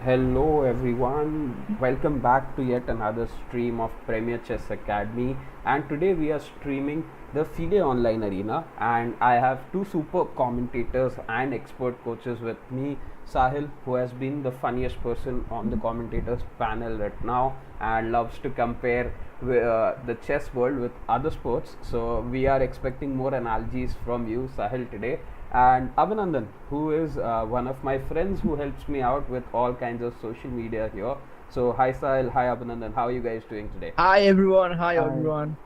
Hello everyone, welcome back to yet another stream of Premier Chess Academy, and today we are streaming the FIDE online arena, and I have two superb commentators and expert coaches with me. Sahil, who has been the funniest person on the commentators panel right now and loves to compare the chess world with other sports, so we are expecting more analogies from you, Sahil, today. And Abhinandan, who is one of my friends who helps me out with all kinds of social media here. So hi Sahil, hi Abhinandan, how are you guys doing today? Hi everyone. Hi Hi. everyone.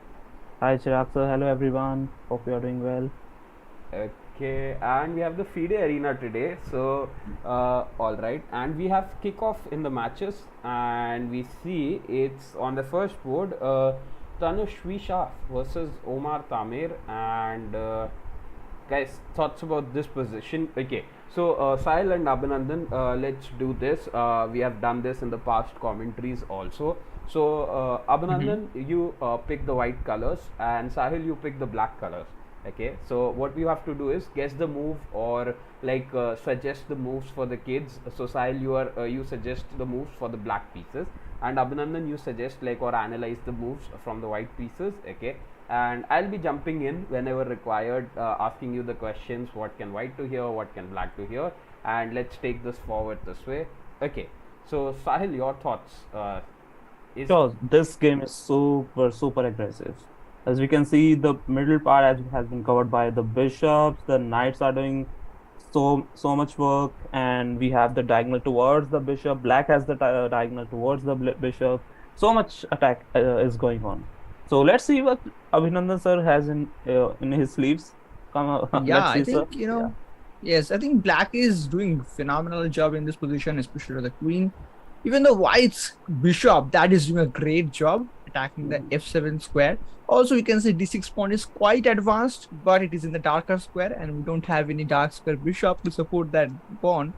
Hi, Chirag sir. Hello, everyone. Hope you are doing well. Okay, and we have the FIDE arena today. So all right, and we have kickoff in the matches, and we see it's on the first board. Tanush Shah versus Omar Tamir, and guys, thoughts about this position? Okay, so Sahil and Abhinandan, let's do this. We have done this in the past commentaries also. So Mhm. Abhinandan, you pick the white colors, and Sahil, you pick the black colors. Okay, so what we have to do is guess the move or like suggest the moves for the kids. So Sahil, you suggest the moves for the black pieces, and Abhinandan, you suggest like or analyze the moves from the white pieces. Okay, and I'll be jumping in whenever required, asking you the questions. What can white to here? What can black to here? And let's take this forward this way. Okay, so Sahil, your thoughts? Is Sure, this game is super aggressive. As we can see, the middle part has been covered by the bishops. The knights are doing so much work, and we have the diagonal towards the bishop. Black has the diagonal towards the bishop. So much attack is going on. So let's see what Abhinandan sir has in his sleeves. Come, Yeah, let's I see, sir. think Yeah. yes, I think Black is doing phenomenal job in this position, especially the Queen. Even the White's Bishop that is doing a great job attacking the F7 square. Also, we can say D6 pawn is quite advanced, but it is in the darker square, and we don't have any dark square bishop to support that pawn.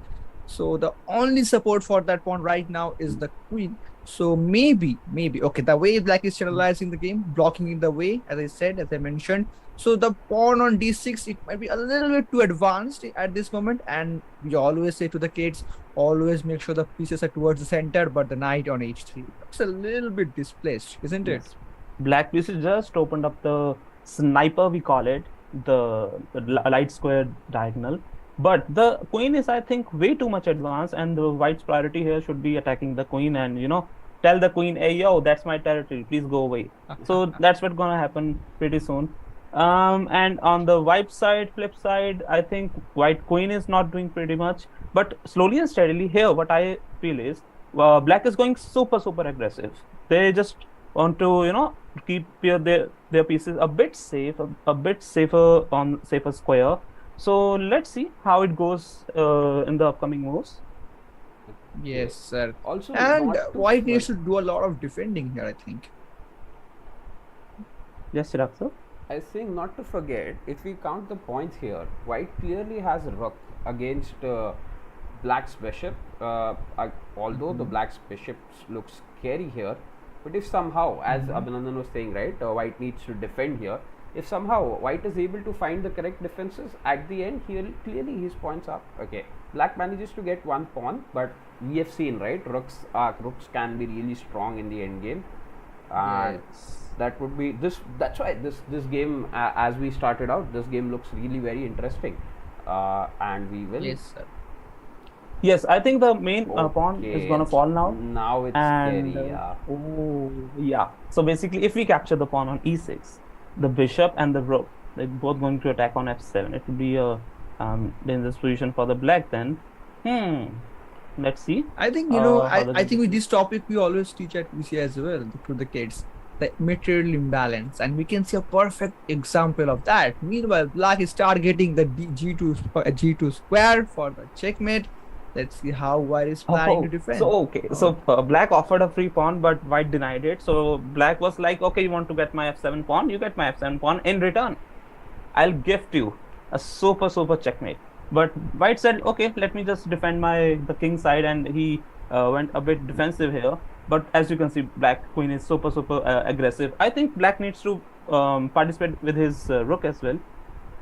So the only support for that pawn right now is the Queen. So maybe okay. The way Black is channelizing the game, blocking in the way, as I said, as I mentioned. So the pawn on d6, it might be a little bit too advanced at this moment. And we always say to the kids, always make sure the pieces are towards the center, but the knight on h3 looks a little bit displaced, isn't it? Yes. Black pieces just opened up the sniper, we call it, the light square diagonal. But the queen is, I think, way too much advanced, and the white's priority here should be attacking the queen and, tell the queen, hey, yo, that's my territory, please go away. So that's what's gonna happen pretty soon. And on the white side, flip side, I think white queen is not doing pretty much, but slowly and steadily here, what I feel is black is going super aggressive. They just want to keep their pieces a bit safe, a bit safer on safer square. So let's see how it goes in the upcoming moves. Yes, okay? sir. Also, And not to white needs to do a lot of defending here, I think. Yes, Chirag sir. I think not to forget, if we count the points here, white clearly has a rook against black's bishop. Although the Mhm. black's bishop looks scary here, but if somehow, as Mhm. Abhinandan was saying, right, white needs to defend here. If somehow white is able to find the correct defenses at the end, clearly his points up. Okay, black manages to get one pawn, but we have seen, right, rooks can be really strong in the end game, and Yes. that would be this. That's why this game, as we started out, this game looks really very interesting, and we will. Yes, sir. Yes, I think the main pawn is Okay, gonna fall now. now it's And scary. Yeah. oh yeah, so basically, if we capture the pawn on e6, the bishop and the rook, they're both going to attack on f7. It would be a dangerous position for the black then. Hmm. Let's see I think, how the I game think with proceeds. this topic, we always teach at VC as well to the kids the material imbalance, and we can see a perfect example of that. Meanwhile, black is targeting the G2 square for the checkmate. Let's see how white is planning to Oh, so defend. okay. Oh, So black offered a free pawn, but white denied it. So black was like, okay, you want to get my f7 pawn? You get my f7 pawn in return. I'll gift you a super checkmate. But white said, okay, let me just defend the king side, and he went a bit defensive here. But as you can see, black queen is super aggressive. I think black needs to participate with his rook as well.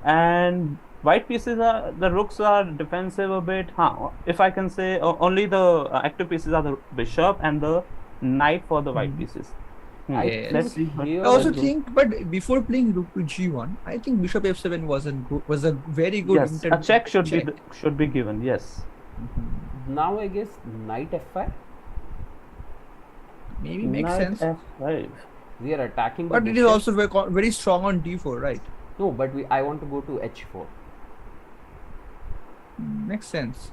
And white pieces are, the rooks are defensive a bit. If I can say, only the active pieces are the bishop and the knight for the white pieces. I Yes. Let's think see. But here I also the- think, but before playing rook to g1, I think bishop f7 was a very good yes, a check should check. be given. Yes. now I guess knight f5. Maybe makes Knight sense. f5. We are attacking the But it is bishop. also very strong on d4, right? No, but I want to go to h4. Makes sense.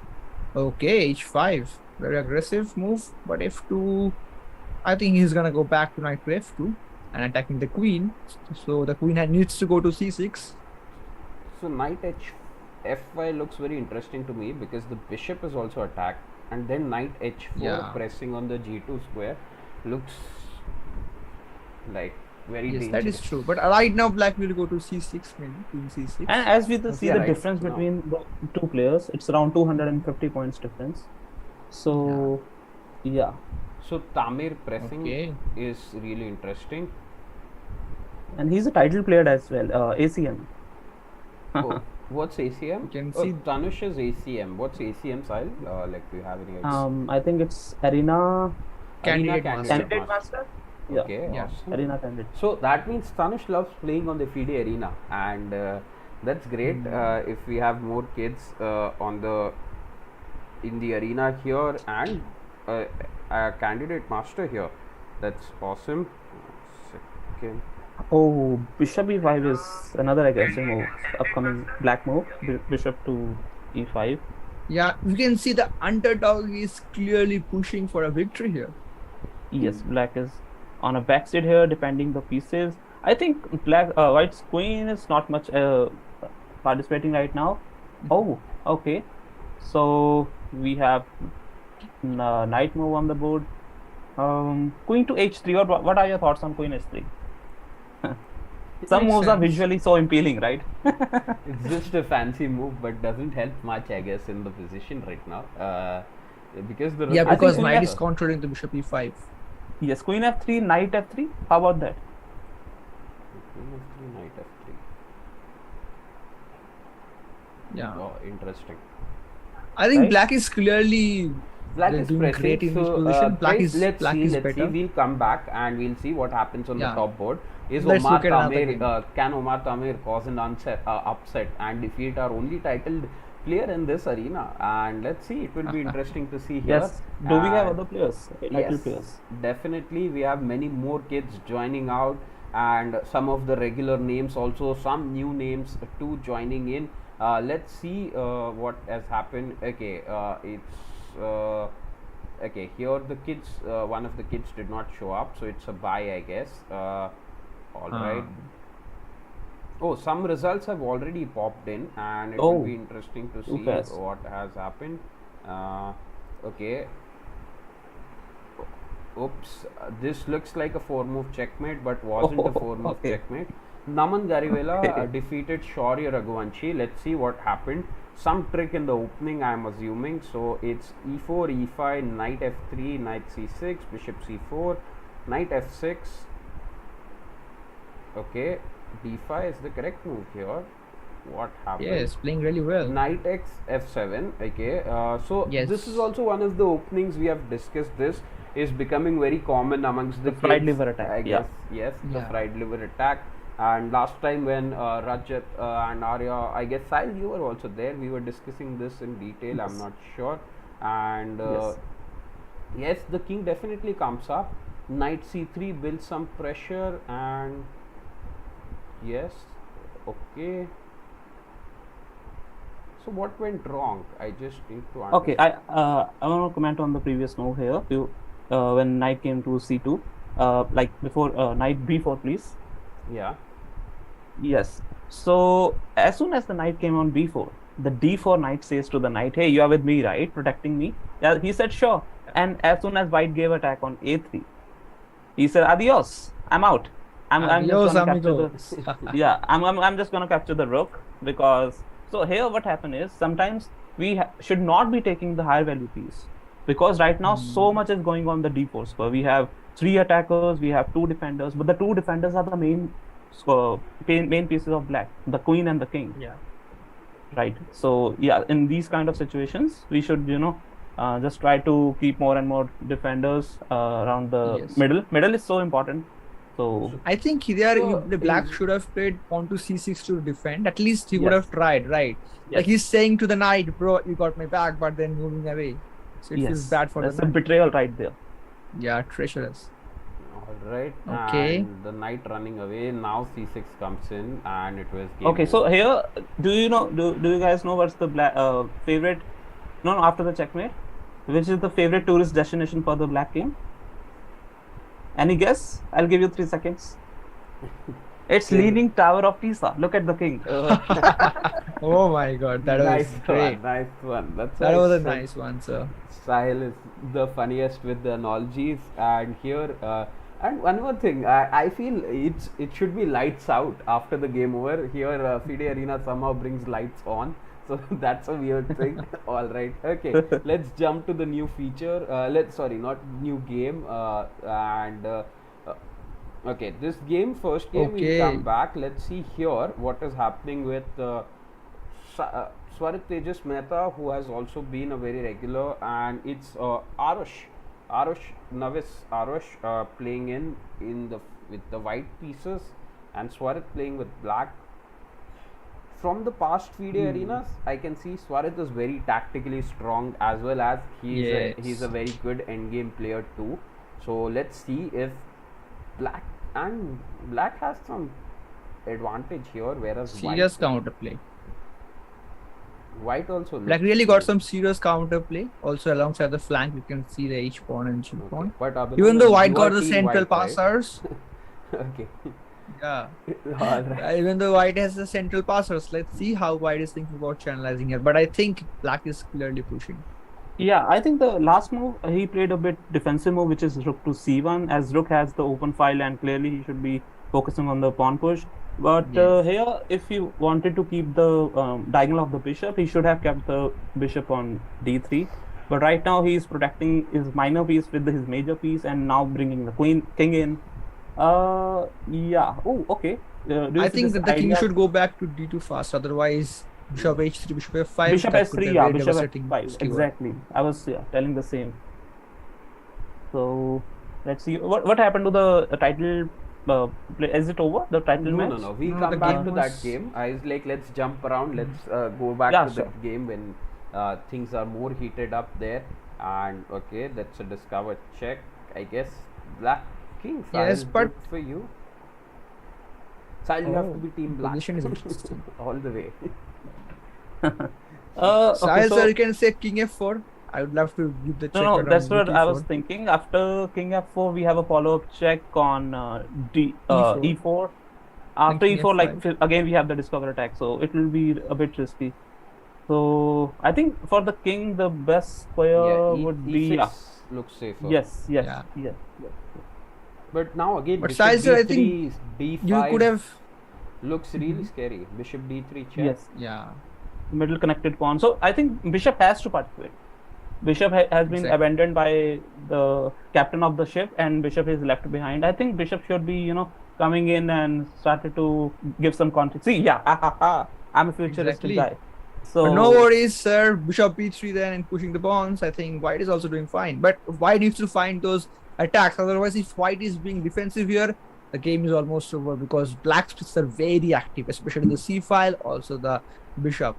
Okay, h5. Very aggressive move. But f2, I think he's gonna go back to knight to f2 and attacking the queen. So the queen needs to go to c6. So knight f5 looks very interesting to me because the bishop is also attacked, and then knight h4 Yeah. pressing on the g2 square looks like very Yes, dangerous. that is true. But right now, black will go to c6, maybe queen c6. And as we see Yeah, the right difference now. between the two players, it's around 250 points difference. So, yeah. So Tamir pressing Okay. is really interesting. And he's a title player as well, ACM. Oh, what's ACM? You can Oh, see- Tanush is ACM. What's ACM, Sahil? Like, do you have any idea? I think it's Arena Candidate Candidate Master. Yeah, Okay, Yeah. awesome. Arena Candidate. So that means Tanush loves playing on the FIDE arena, and that's great. If we have more kids in the arena here and a candidate master here, that's awesome. Second. Oh, Bishop E5 is another aggressive move. Upcoming black move. Bishop to E5. Yeah, you can see the underdog is clearly pushing for a victory here. Yes, black is on a backseat here, defending the pieces. I think white's queen is not much participating right now. Oh, okay. So we have knight move on the board. Queen to h3. Or what are your thoughts on queen h3? Some makes moves are sense. visually so appealing, right? It's just a fancy move, but doesn't help much, I guess, in the position right now. Because the Yeah, I think because queen knight F- is controlling the bishop e5. Yes, queen f3, knight f3. How about that? Queen f3, knight f3. Yeah. Oh, interesting. I think Right? black is clearly Black they're is doing pressing. great in this So, position. Black guys, is let's see. better. We'll come back and we'll see what happens on the Yeah. top board. Is Let's Omar look at another Tamir? game. Can Omar Tamir cause an upset and defeat our only titled player in this arena? And let's see. It will be interesting to see here. Yes. Do we have And- other players? Title Yes, players. definitely. We have many more kids joining out, and some of the regular names also, some new names too joining in. Let's see what has happened. Okay, okay. Here the kids, one of the kids did not show up, so it's a bye, I guess. All right. Oh, some results have already popped in, and it will Oh, be interesting to too see fast. what has happened. Okay. Oops, this looks like a 4-move checkmate, but wasn't a 4-move okay. checkmate. Naman Garivela Okay. defeated Shaurya Raghuvanshi. Let's see what happened. Some trick in the opening, I am assuming. So it's e4, e5, knight f3, knight c6, bishop c4, knight f6. Okay, d5 is the correct move here. What happened? yes, playing really well. Knight x f7. Okay, so Yes. this is also one of the openings we have discussed. This is becoming very common amongst the fried kids, liver attack, I yeah. guess. Yes, the Yeah. fried liver attack. And last time when Rajat and Arya, I guess Sahil, you were also there. We were discussing this in detail. I'm Yes. not sure. And Yes. yes, the king definitely comes up. Knight c3 builds some pressure, and yes, okay. So what went wrong? I just need to understand. Okay, I want to comment on the previous move here. When knight came to c2, like before knight b4, please. Yeah. Yes. So as soon as the knight came on b4, the d4 knight says to the knight, "Hey, you are with me, right? Protecting me." Yeah, he said, "Sure." And as soon as white gave attack on a3, he said, "Adios, I'm out. I'm Adios, just gonna capture amigos. the yeah, I'm just gonna capture the rook." Because so here what happened is sometimes we should not be taking the higher value piece, because right now so much is going on the d4 square. We have 3 attackers, we have 2 defenders, but the 2 defenders are the main pieces of black, the queen and the king. Yeah. Right. So yeah, in these kind of situations, we should, just try to keep more and more defenders around the Yes. middle. Middle is so important. So I think there So the black is- should have played pawn to c6 to defend. At least he would yes, have tried, right? yes, Like he's saying to the knight, bro, you got my back, but then moving away. So it feels yes. bad for the That's a knight. betrayal right there. Yeah, treacherous. all right, Okay. and the knight running away. Now c6 comes in, and it was game Okay, so over. here, do you guys know what's the black favorite? No, after the checkmate, which is the favorite tourist destination for the black king? Any guess? I'll give you 3 seconds. It's King. Leaning Tower of Pisa. Look at the king. Oh my god, that nice was great. one, nice one. That's That why was I a said nice one, sir. Sahil is the funniest with the analogies, and here and one more thing, I feel it should be lights out after the game over. Here FIDE Arena somehow brings lights on, so that's a weird thing. All right, okay, let's jump to the new feature. Not new game, and okay, this game, first game, we Okay. come back. Let's see here what is happening with Swarit Tejas Mehta, who has also been a very regular, and it's Arush playing in the with the white pieces, and Swarit playing with black. From the past FIDE arenas, I can see Swarit is very tactically strong, as well as he's a Yes. very good endgame player too. So let's see if black has some advantage here, whereas Serious counterplay. white also Black looks really got good. some serious counterplay. Also alongside the flank, you can see the H pawn and G pawn. But Abhinandan, Even though white you got are the team central white, right? passers. Okay. Yeah. All right. Even though white has the central passers, let's see how white is thinking about channelizing here. But I think black is clearly pushing. Yeah, I think the last move he played a bit defensive move, which is rook to c1, as rook has the open file and clearly he should be focusing on the pawn push. But Yes. here, if he wanted to keep the diagonal of the bishop, he should have kept the bishop on d3. But right now he is protecting his minor piece with his major piece and now bringing the king in. Yeah. Oh, okay. Do you I see think this that the king idea? should go back to d2 fast. Otherwise, bishop h3, bishop f5. Bishop that could be s3, a yeah, very bishop devastating f5. skewer. Exactly. I was telling the same. So let's see what happened to the title. Play. Is it over? The title match? No. We No, come the back game to that was- game. I was like, let's jump around. Let's go back Yeah, to sure. the game when things are more heated up there. And okay, that's a discovered check. I guess black king. Yes, Sahil, but- good for you. Sahil, you have to be team black Position is interesting. all the way. Okay, Sahil, so sir, you can say king f4. I would love to give the check. no, around that's what rook I was e4. thinking. After king f4, we have a follow-up check on E4. e4. After king e4, like f5. again we have the discover attack, so it will be a bit risky. So I think for the king, the best square would be E6 looks safer. yes. Yeah. But now again, But bishop Sahil, sir, I d3, think d5 You could have. looks really scary. Bishop d3 check. Yes. Yeah. Middle connected pawn. So I think bishop has to participate. Bishop has been Exactly. abandoned by the captain of the ship, and bishop is left behind. I think bishop should be, coming in and started to give some context. See, yeah, I'm a futuristic Exactly. guy. So But no worries, sir. Bishop b3 then and pushing the pawns. I think white is also doing fine. But white needs to find those attacks. Otherwise, if white is being defensive here, the game is almost over because black's pieces are very active, especially the c file, also the bishop.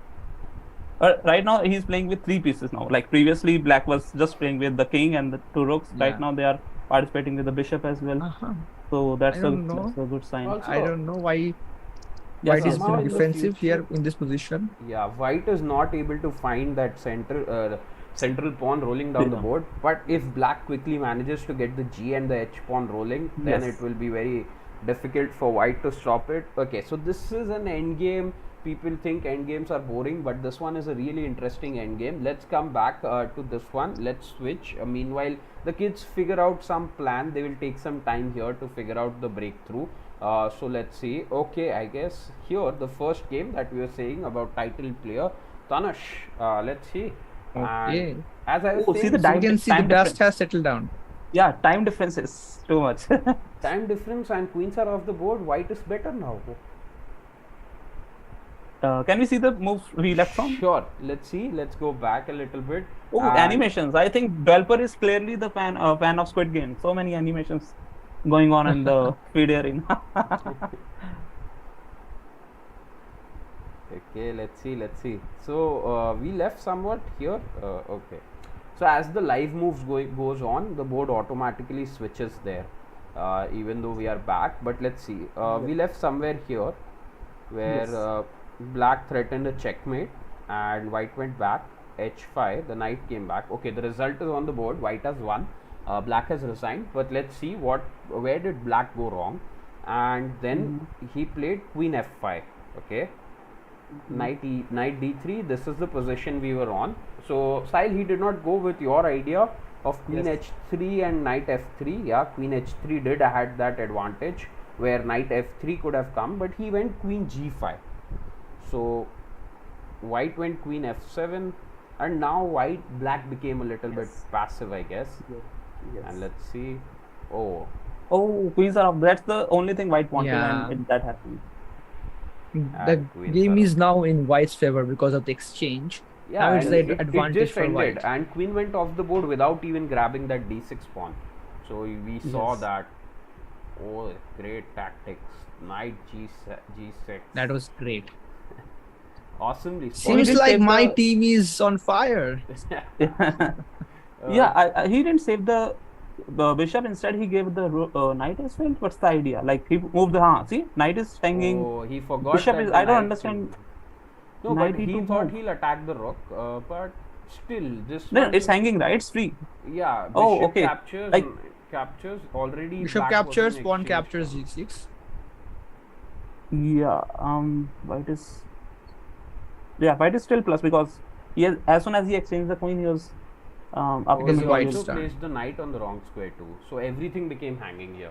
right now he's playing with 3 pieces now. Like previously, black was just playing with the king and the 2 rooks. Yeah. Right now they are participating with the bishop as well. Uh-huh. So that's I a don't know. that's a good sign. Also- I don't know why Yeah, white is somehow being in the defensive future- here in this position. Yeah, white is not able to find that central pawn rolling down the Yeah. board. But if black quickly manages to get the G and the H pawn rolling, then Yes. it will be very difficult for white to stop it. Okay, so this is an end game. People think end games are boring, but this one is a really interesting end game. Let's come back to this one. Let's switch. Meanwhile, the kids figure out some plan. They will take some time here to figure out the breakthrough. So let's see. Okay, I guess here the first game that we were saying about title player Tanush. Let's see. Okay. And as I was Oh, see saying, the So you time can see the time dust difference. has settled down. Yeah, time difference is too much. time difference and queens are off the board. White is better now. Can we see the moves we left from? Sure. Let's see. Let's go back a little bit. Oh, And- animations. I think developer is clearly the fan of Squid Game. So many animations going on in the FIDE arena. Okay, let's see. So we left somewhat here. Okay. So as the live moves goes on, the board automatically switches there, even though we are back. But let's see. We left somewhere here, where Yes. black threatened a checkmate, and white went back. H5. The knight came back. Okay, the result is on the board. White has won. Black has resigned. But let's see where did black go wrong, and then he played queen f5. Okay. Knight d3. This is the position we were on. So Sahil, he did not go with your idea of queen Yes. h3 and knight f3. Yeah, queen h3 did had that advantage where knight f3 could have come, but he went queen g5. So white went queen f7, and now black became a little bit Yes. passive, I guess. Yes. And let's see. Oh, Oh, queens are off. That's the only thing white wanted, Yeah. and that happened. The queens game are is now in white's favor because of the exchange. yeah, Now it's and the it advantage just for ended, white. and queen went off the board without even grabbing that d6 pawn. So we saw Yes. that. Oh, great tactics! Knight g6. That was great. Awesomely Seems spotted. didn't like save my the- team is on fire. Yeah, he didn't save the bishop. Instead, he gave the knight as well. What's the idea? Like he moved the see, knight is hanging. Oh, he forgot. Bishop that is- the I don't knight understand. can- No, Knight but he e2 thought move. he'll attack the rook, but still, this No, one it's is- hanging, right? It's free. Yeah. Bishop Oh, okay. Captures. Like- captures already. Bishop black was captures, in pawn exchange captures pawn. g6. Yeah. White is. Yeah, white is still plus because as soon as he exchanged the queen, he was up Oh, to Because he the white's also turn. placed the knight on the wrong square too, so everything became hanging here.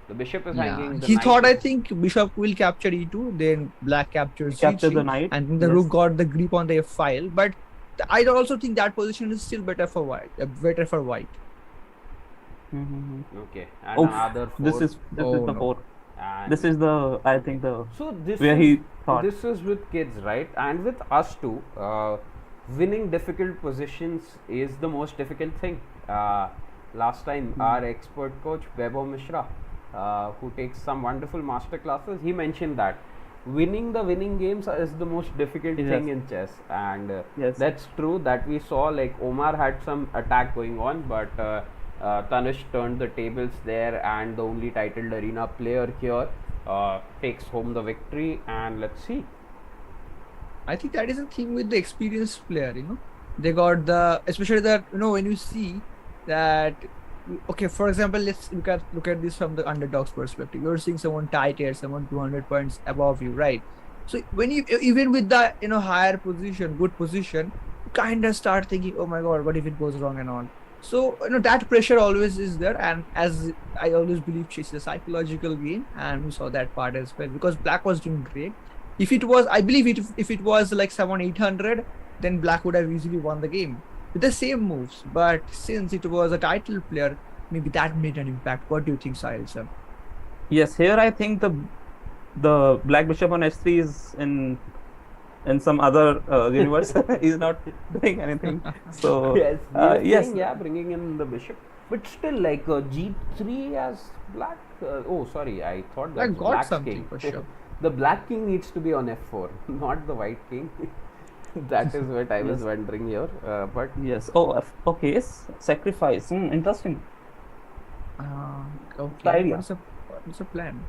The bishop is Yeah. hanging. The He knight thought, I is- think, bishop will capture e2, then black captures captured g3, the knight. and the Yes. rook got the grip on the f file. But I also think that position is still better for white. Better for white. Mhm. Okay, and Oh, another four. this is Oh, the no. four. And This is the I think the so this where is, he thought. this is with kids, right? And with us too. Winning difficult positions is the most difficult thing. Last time, our expert coach Vaibhav Mishra, who takes some wonderful master classes, he mentioned that winning the winning games is the most difficult Yes. thing in chess, and Yes. that's true. That we saw, like Omar had some attack going on, but Tanush turned the tables there, and the only titled arena player here takes home the victory. And let's see. I think that is the thing with the experienced player, they got especially that, when you see that, okay, for example, let's look at this from the underdog's perspective. You're seeing someone tight here, someone 200 points above you, right? So when you, even with the, higher position, good position, you kind of start thinking, oh my God, what if it goes wrong and all? So, that pressure always is there. And as I always believe, chess is a psychological game, and we saw that part as well, because black was doing great. If it was, I believe if it was like someone 800, then black would have easily won the game with the same moves. But since it was a title player, maybe that made an impact. What do you think, Sahil sir? Yes, here I think the black bishop on h3 is in some other universe. He's not doing anything. So Yes, you're yes, saying, yeah, bringing in the bishop, but still, like g3 as black. Oh, sorry, I thought Black that's got black's something king. for sure. The black king needs to be on f4, not the white king. That is what I was Yes. wondering here. But yes. Oh, okay. Sacrifice. Interesting. Okay. idea. What's the plan?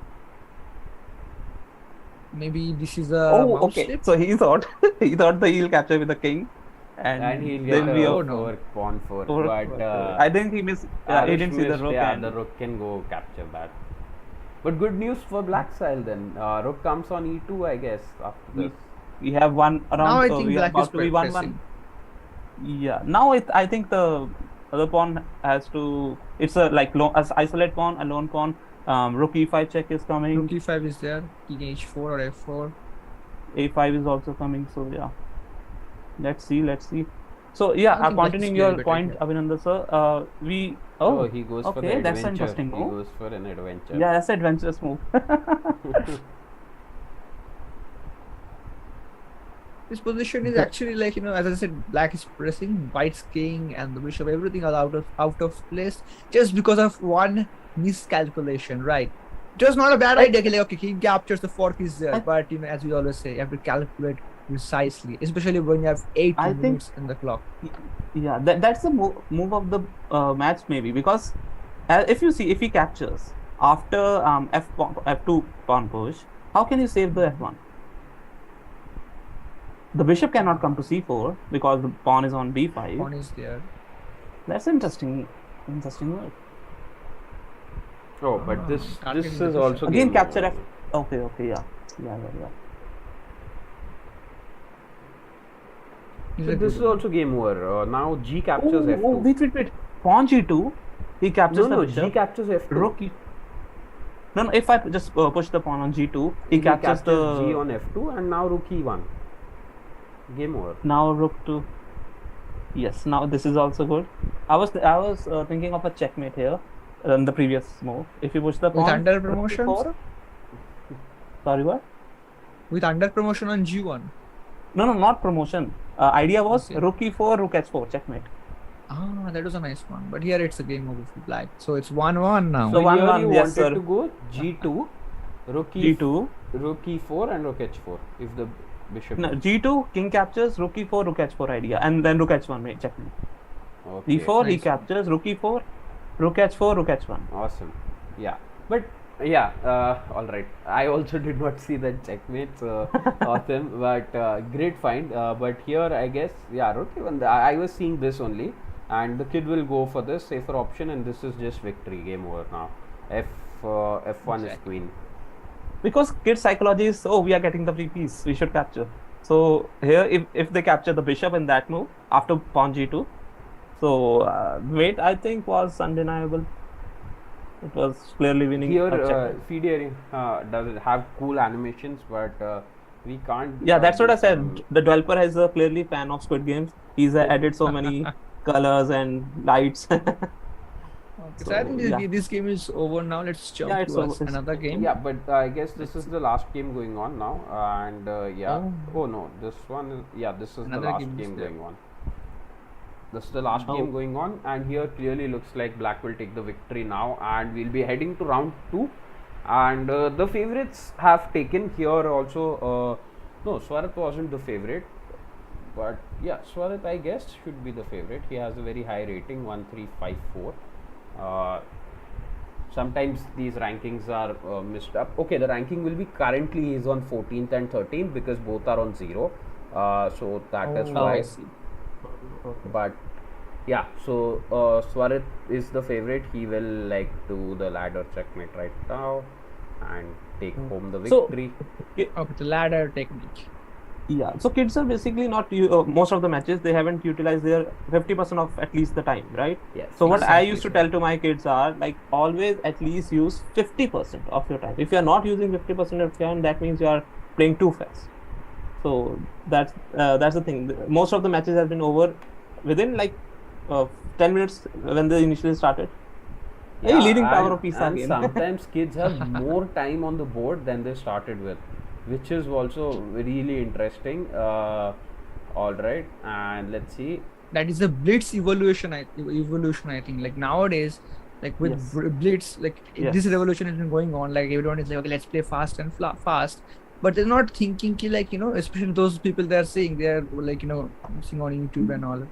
Maybe this is a Oh, mouse okay. slip? So he thought the he'll capture with the king, and he'll then get we a Oh, no. pawn four. Or- But I think he missed. He Arish didn't see the missed, rook. yeah, and the rook can go capture that. But good news for black style then. Rook comes on e2, I guess, after this. we have one around. Now I so think we are black about is to be 1-1. pressing. Yeah. Now I think the other pawn has to. It's a like as isolate pawn, a lone pawn. Rook e5 check is coming. Rook e5 is there. King h4 or f4. A5 is also coming. So yeah. Let's see. So yeah, I think black is continuing clearly your better point, here. Abhinandan sir. We Oh, he goes for the okay, that's adventure. an interesting He move. goes for an adventure. Yeah, that's an adventurous move. This position is The- actually like, as I said, black is pressing, white's king and the bishop, everything are out of place just because of one miscalculation, right? It was not a bad I- idea. Like, okay, king captures, the fork is there, I- but as we always say, you have to calculate precisely, especially when you have 8 I think- minutes in the clock. Yeah, that's the move of the match maybe, because if he captures after f2 pawn push, how can you save the f1? The bishop cannot come to c4 because the pawn is on b5. Pawn is there. That's interesting move. Oh, but Ah, this targeting is the bishop. also Again game capture over. f. Okay, yeah. He's So a this good is one. also game over. Now G captures Oh, F2. wait. Pawn g2. He captures the No, bishop. G captures F2. Rook. No. If I just push the pawn on g2, he captures G the. on F2, and now Rook E1. Game over. Now rook to. Yes. Now this is also good. I was thinking of a checkmate here. The previous move. If you push the pawn. With under rook promotions? e4. Sorry, what? With under promotion on G1. No, not promotion. Idea was Okay. rook e4, rook h4, checkmate. Ah, that was a nice one. But here it's a game over for black. So it's 1-1 now. So So one, here one, you yes, wanted sir. to go G2, Rook g2. Rook E4, and Rook H4 if the bishop. No, g2, king captures, rook e4, rook h4 idea, and then rook h1, mate, checkmate. Okay. e4, he nice. captures, rook e4, rook h4, rook h1. Awesome. Yeah. But yeah, all right. I also did not see that checkmate. So awesome. But great find. But here, I guess, yeah, Rook even I was seeing this only, and the kid will go for this safer option, and this is just victory. Game over now. F1 is Exactly. queen. Because kid psychology is, oh, we are getting the free piece, we should capture. So here, if they capture the bishop in that move after pawn g2, so weight I think was undeniable. It was clearly winning. Here, a checkmate. FIDE does it have cool animations, but we can't. Yeah, that's what I do said. some- The developer is clearly fan of Squid Games. He's added so many colors and lights. Okay, so I think yeah. this game is over now. Let's jump Yeah, it's to over. another game. Yeah, but I guess this is the last game going on now, and yeah. Oh. Oh no, this one is this is Another the last game is game there. going on. This is the last Oh. game going on, and here clearly looks like Black will take the victory now, and we'll be heading to round 2. And the favorites have taken here also. No, Swarat wasn't the favorite, but yeah, Swarat I guess should be the favorite. He has a very high rating, 1354. Sometimes these rankings are missed up. Okay, the ranking will be currently he is on 14th and 13th because both are on 0. So that is Oh, why. I see. But yeah, so Swarit is the favorite. He will like do the ladder checkmate right now and take home the So- victory. Okay, the ladder technique. Yeah, so kids are basically not most of the matches they haven't utilized their 50% of at least the time, right? Yes. So what I Exactly. used to tell to my kids are like always at least use 50% of your time. If you are not using 50% of your time, that means you are playing too fast. So that's the thing. Most of the matches have been over within like 10 minutes when they initially started. Hey, leading power and- of Pisa and again. sometimes kids have more time on the board than they started with, which is also really interesting. All right, and let's see. That is the blitz evolution. I think. Like nowadays, like with Yes. blitz, like Yes. this revolution has been going on. Like everyone is like, okay, let's play fast and fast. But they're not thinking, ki, like especially those people they are saying they are like seeing on YouTube and all.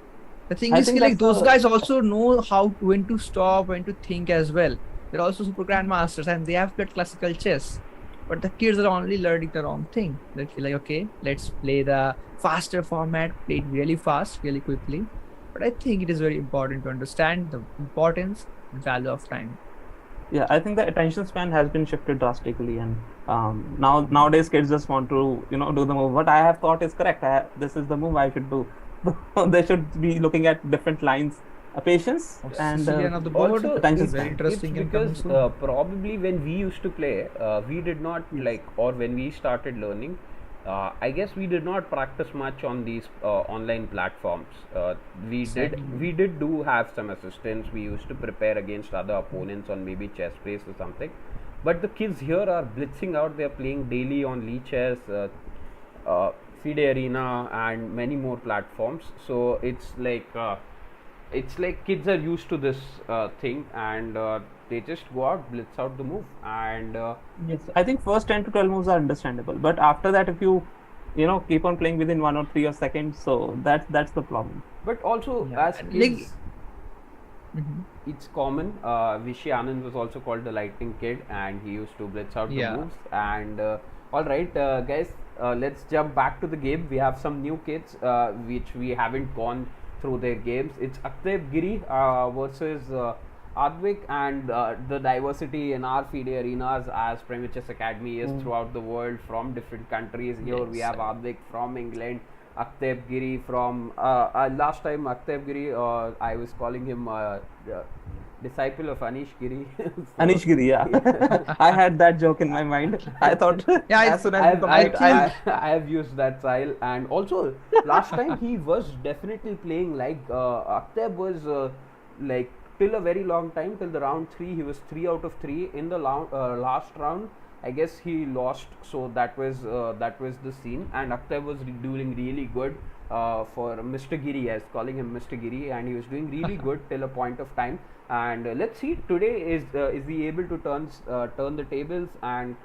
The thing I is, think ki, like that's those the- guys also know when to stop, when to think as well. They're also super grandmasters and they have played classical chess. But the kids are only learning the wrong thing. They feel like, okay, let's play the faster format, play it really fast, really quickly. But I think it is very important to understand the importance and value of time. Yeah, I think the attention span has been shifted drastically, and nowadays kids just want to do the move. What I have thought is correct. This is the move I should do. They should be looking at different lines, patience and Sicilian of the board also attention is very span. interesting It's and coming because soon. probably when we used to play, we did not like, or when we started learning, I guess we did not practice much on these online platforms. Exactly. We did do have some assistance. We used to prepare against other opponents on maybe Chessbase or something. But the kids here are blitzing out. They are playing daily on Lichess. FIDE Arena and many more platforms. So it's like kids are used to this thing, and they just go out, blitz out the move, and Yes, I think first 10 to 12 moves are understandable, but after that, if you keep on playing within 1 or 3 seconds, so that's the problem. but also Yeah, as and kids, Mhm. it's common. Vishy Anand was also called the lightning kid, and he used to blitz out the Yeah. moves. And all right, guys, let's jump back to the game. We have some new kids which we haven't gone through their games. It's Akteb Giri versus Advik, and the diversity in our FIDE arenas as Premier Chess Academy is throughout the world from different countries. Here we Yes, have Advik from England, Akteb Giri from last time Akteb Giri, I was calling him disciple of Anish Giri. So, Anish Giri, yeah. I had that joke in my mind. I thought Yeah, as soon as I've, the I've, mic, I, I have used that style, and also last time he was definitely playing like Akteb was like till a very long time, till the round 3 he was 3 out of 3 in the last round. I guess he lost, so that was the scene, and Akteb was doing really good for Mr. Giri. I was calling him Mr. Giri, and he was doing really good till a point of time. And let's see today, is he able to turn the tables and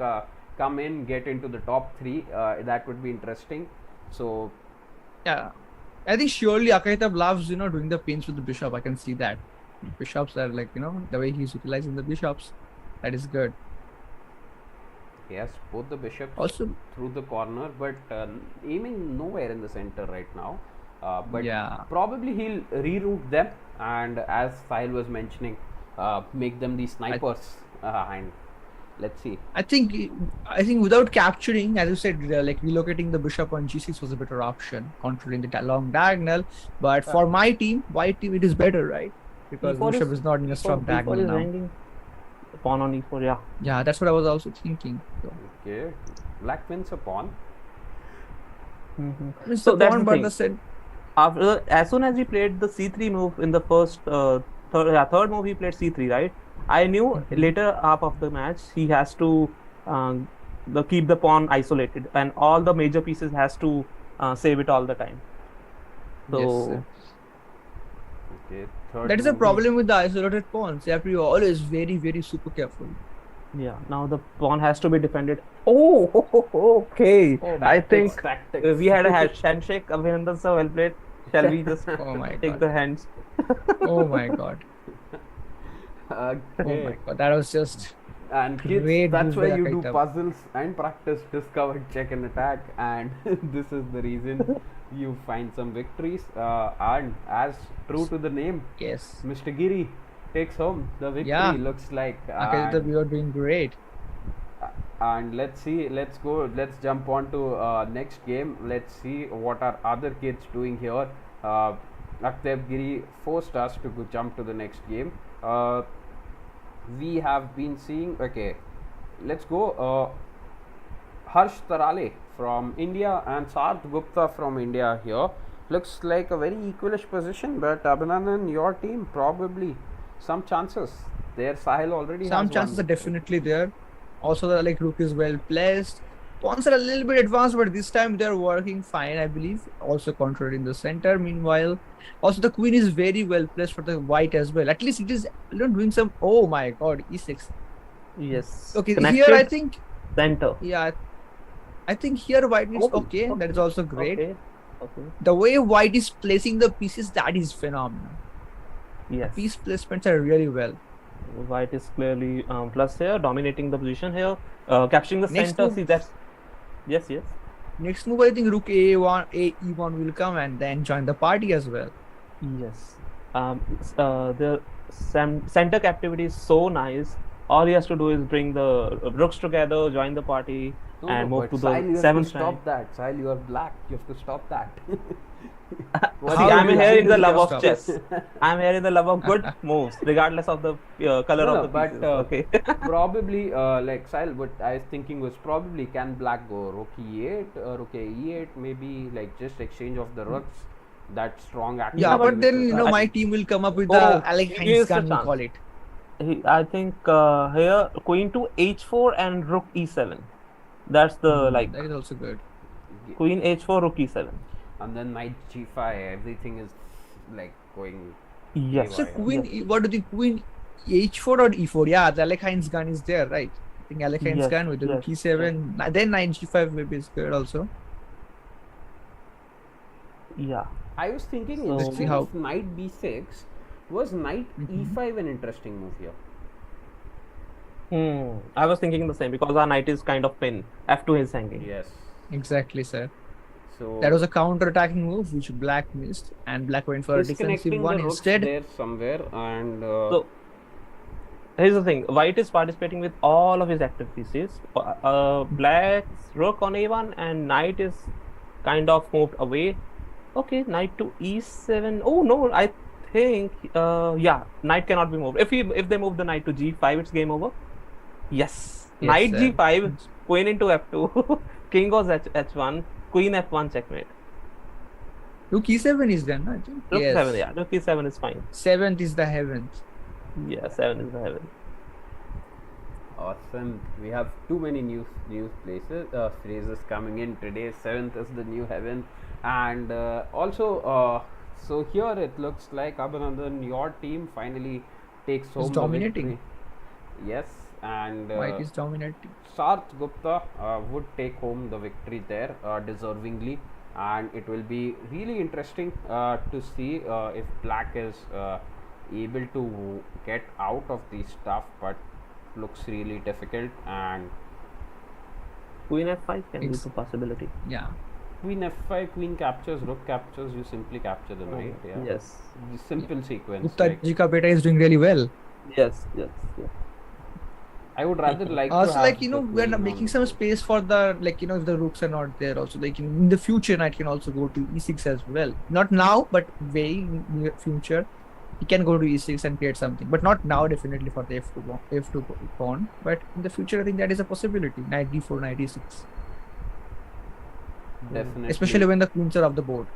come in, get into the top 3? That would be interesting. So Yeah, I think surely Akaitab loves doing the pins with the bishop. I can see that. Bishops are like the way he's utilizing the bishops. That is good. yes, both the bishops Also, through the corner, but aiming nowhere in the center right now. But yeah. probably he'll reroute them, and as Sahil was mentioning, make them the snipers. And let's see. I think without capturing, as you said, like relocating the bishop on g6 was a better option, controlling the long diagonal. But for my team, white team, it is better, right? Because the E4 bishop is not in a strong E4 diagonal is now. hanging. Pawn on E4, yeah. Yeah, that's what I was also thinking. So, Okay, black wins a pawn. it's So the that's pawn, the but thing. the set. As soon as he played the c3 move in the first third move, he played c3, right? I knew later half of the match he has to keep the pawn isolated, and all the major pieces has to save it all the time. So Yes. Okay, third That is a move problem with the isolated pawns. You have to be always very, very super careful. yeah, now the pawn has to be defended. Okay. Oh, I think tactics. we had a handshake. Abhinandan sir, well played. Shall we just Oh my take god. the hands? Oh my god. Okay. Oh my god. That was just And kids, great that's move why by you do Akaitab. puzzles and practice discovered check and attack, and this is the reason you find some victories. And as true to the name, yes. Mr. Giri takes home the victory. Yeah. Looks like. Akaitab, you are doing great. And let's see, let's jump on to next game. Let's see what our other kids doing here. Akteb Giri forced us to go jump to the next game. We have been seeing, okay, let's go. Harsh Tarale from India and Sarth Gupta from India here. Looks like a very equalish position, but Abhinandan, your team probably some chances. There, Sahil already Some has chances are one. definitely there. Also, the rook is well placed. Pawns are a little bit advanced, but this time they're working fine, I believe. Also controlling the center. Meanwhile, also the queen is very well placed for the white as well. At least it is doing some. Oh my god, e6. Yes. Okay, Connected here I think. center. Yeah, I think here white is Oh, okay. That is also great. Okay. The way white is placing the pieces, that is phenomenal. Yes. Piece placements are really well. White is clearly plus here, dominating the position here, capturing the Next center. move. See that's yes. Next move, I think rook a1, e1 will come and then join the party as well. Yes. The center captivity is so nice. All he has to do is bring the rooks together, join the party, No, and no, move but to Sahil, the you have to seventh stop rank. that. Sahil, you are black. You have to stop that. See, How I'm do you here in the think love you'll of stop? chess. I'm here in the love of good moves, regardless of the color No, of the but pieces. Okay. probably like Sahil, what I was thinking was probably can black go rook e8, rook e8, maybe like just exchange of the rooks. That strong activity. Yeah, but which then is my team will come up with Oh, the Alec here's Heinz the gun, we chance. call it. I think here queen to h4 and rook e7. That's the like That is also good. Queen h4, rook e7. And then knight g5. Everything is like going. Yes. So haywire. queen, Yes. what do you think? Queen h4 or e4? Yeah, the Alekhine's gun is there, right? I think Alekhine's Yes. gun with the rook Yes. e7. Then knight g5 maybe is good also. Yeah. I was thinking So- Let's see instead how. of knight b6, was knight e5 an interesting move here? I was thinking the same because our knight is kind of pin. f2 is hanging. Yes. Exactly, sir. So That was a counter-attacking move which black missed, and black went for a defensive disconnecting one the rooks instead. there somewhere, and So here's the thing: White is participating with all of his active pieces. Black's rook on a1 and knight is kind of moved away. Okay, knight to e7. Oh no, I think yeah, knight cannot be moved. If they move the knight to g5, it's game over. Yes, Yes, knight sir. g5, queen into f2, king goes h1, queen f1 checkmate. Rook e7 is done, I think. Rook Yes. 7, yeah, rook e7 is fine. Seventh is the heavens. Yeah, 7 is the heaven. awesome. We have too many new places phrases coming in today. 7th is the new heaven, and also so here it looks like Abhinandan, your team finally takes home the dominating. victory. Yes, and White is dominating. Sarth Gupta would take home the victory there deservingly, and it will be really interesting to see if Black is able to get out of this stuff, but looks really difficult. And Queen f5 can be Ex- a possibility. Yeah. Queen f5, Queen captures, Rook captures, you simply capture the knight. Yeah. Yes. The simple sequence. Gupta like, Ji ka beta is doing really well. Yes. I would rather like to Also, have like the we're queen making on some the space for the if the rooks are not there. Also, they can in the future knight can also go to e6 as well. Not now, but way near future, he can go to e6 and create something. But not now, definitely for the f2 pawn. But in the future, I think that is a possibility. Knight d4, knight e6, definitely. especially when the queens are off the board.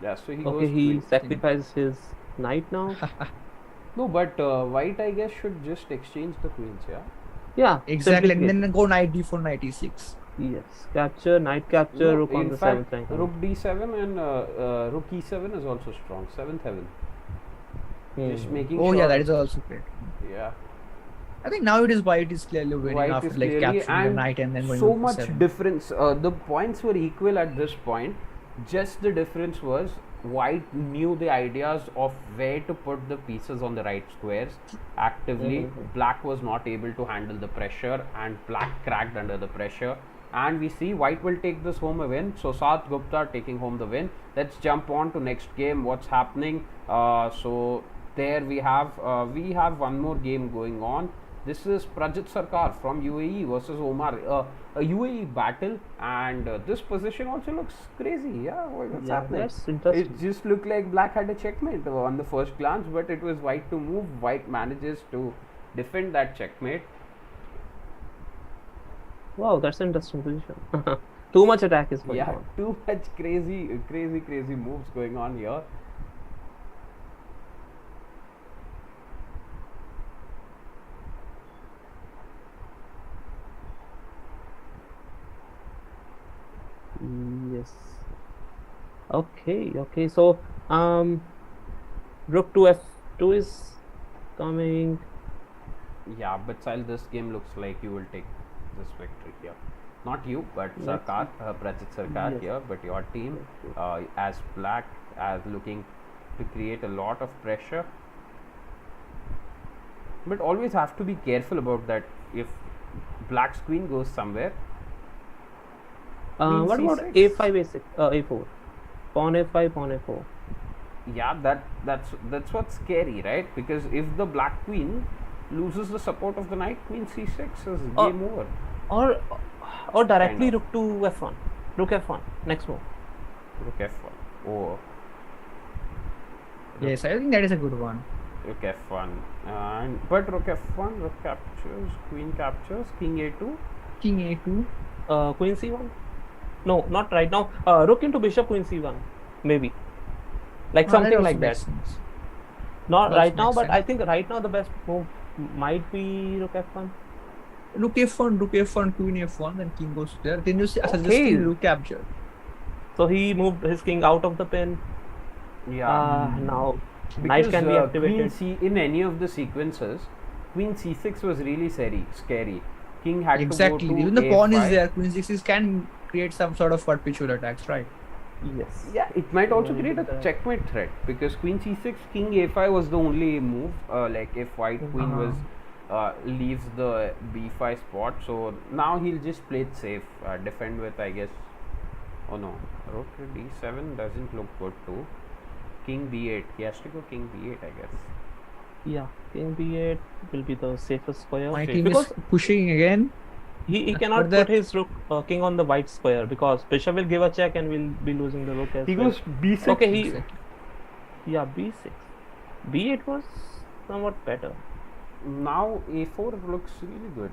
Yeah, so he Okay, goes he queen. sacrifices his knight now. No, but white I guess should just exchange the queens. Yeah. Yeah, Exactly, simply and then go knight d4, knight e6. yes, capture, knight capture, No, rook on in the fact, 7th rank. Rook d7 and Rook e7 is also strong. 7th heaven. Just making Oh sure. yeah, that is also great. Yeah. I think now it is white is clearly winning White after is like clearly, capturing the and knight and then going so on to much 7. difference. The points were equal at this point. Just the difference was white knew the ideas of where to put the pieces on the right squares actively. Black was not able to handle the pressure, and black cracked under the pressure. And we see white will take this home a win. So Sarth Gupta taking home the win. Let's jump on to next game. What's happening? So there we have one more game going on. This is Prajit Sarkar from UAE versus Omar. A UAE battle, and this position also looks crazy. Yeah, what's Yeah, happening? that's interesting. It just looked like black had a checkmate on the first glance, but it was white to move. White manages to defend that checkmate. Wow, that's an interesting position. Too much attack is going Yeah, on. too much crazy moves going on here. Yes. Okay. So, rook to f2 is coming. Yeah, but Sahil, this game looks like you will take this victory here. Not you, but Let's Sarkar, Prajit Sarkar Yes. here, but your team Yes. as black, as looking to create a lot of pressure. But always have to be careful about that. If black's queen goes somewhere, Queen What about C6? a5, a6, a4? Pawn a5, pawn a4. yeah, that's what's scary, right? Because if the black queen loses the support of the knight, queen c6 is Oh. game over. Or directly Kind of. rook to f1. Rook f1. Next move. Rook f1. Oh, Yes, I think that is a good one. rook f1. And but rook f1, rook captures, queen captures, king a2. King a2. Queen c1. No, not right now. Rook into bishop, queen c1. Maybe. Like That something also like that. makes sense. Not That right now, makes but sense. I think right now the best move might be rook f1. rook f1, queen f1, then king goes there. Then you see Okay. suggesting rook capture. So he moved his king out of the pin. Yeah. Now knight Because can be queen activated. c in any of the sequences, queen c6 was really scary. King had Exactly. to go to Even the pawn is a5. there. Queen c6 can create some sort of perpetual attacks, right? Yes. Yeah, it might also Very create a good. checkmate threat because queen c6, king a5 was the only move. Like if white queen was leaves the b5 spot, so now he'll just play it safe, defend with, I guess. Oh no, rook to d7 doesn't look good too. King b8, he has to go king b8, I guess. Yeah, king b8 will be the safest square. My Okay. king Because is pushing again. he cannot that- put his rook king on the white square because bishop will give a check and we'll be losing the rook as He well. goes b6. Okay, he Exactly. yeah b6. b8 was somewhat better. Now a4 looks really good.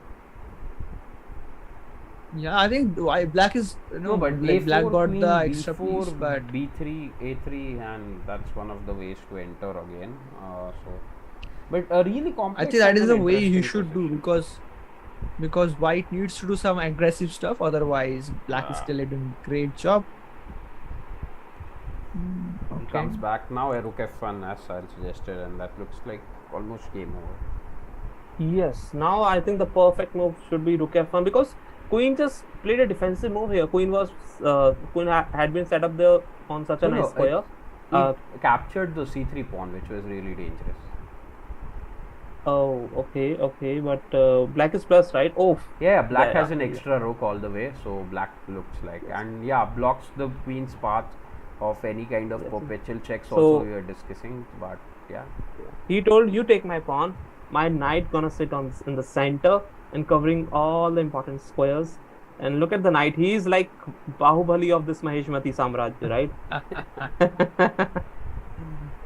Yeah, I think why black is No, but like a4, black got queen, the extra b4, piece, but b3, a3, and that's one of the ways to enter again. But a really I complex. think that is and the an way he interesting should do position. because white needs to do some aggressive stuff. Otherwise, black is Yeah. still doing great job. He Okay. comes back now. A rook f1 as I suggested, and that looks like almost game over. Yes, now I think the perfect move should be rook f1 because queen just played a defensive move here. Queen had been set up there on such a No, nice no, square. He captured the c3 pawn, which was really dangerous. Oh, okay, but black is plus, right? Oh, Yeah, black yeah, has an yeah. extra rook all the way, so black looks like, and yeah, blocks the queen's path of any kind of Yes. perpetual checks. So- Also, we were discussing, but yeah. He told you take my pawn, my knight gonna sit in the center and covering all the important squares. And look at the knight. He is like Bahubali of this Maheshmati Samrajya, right?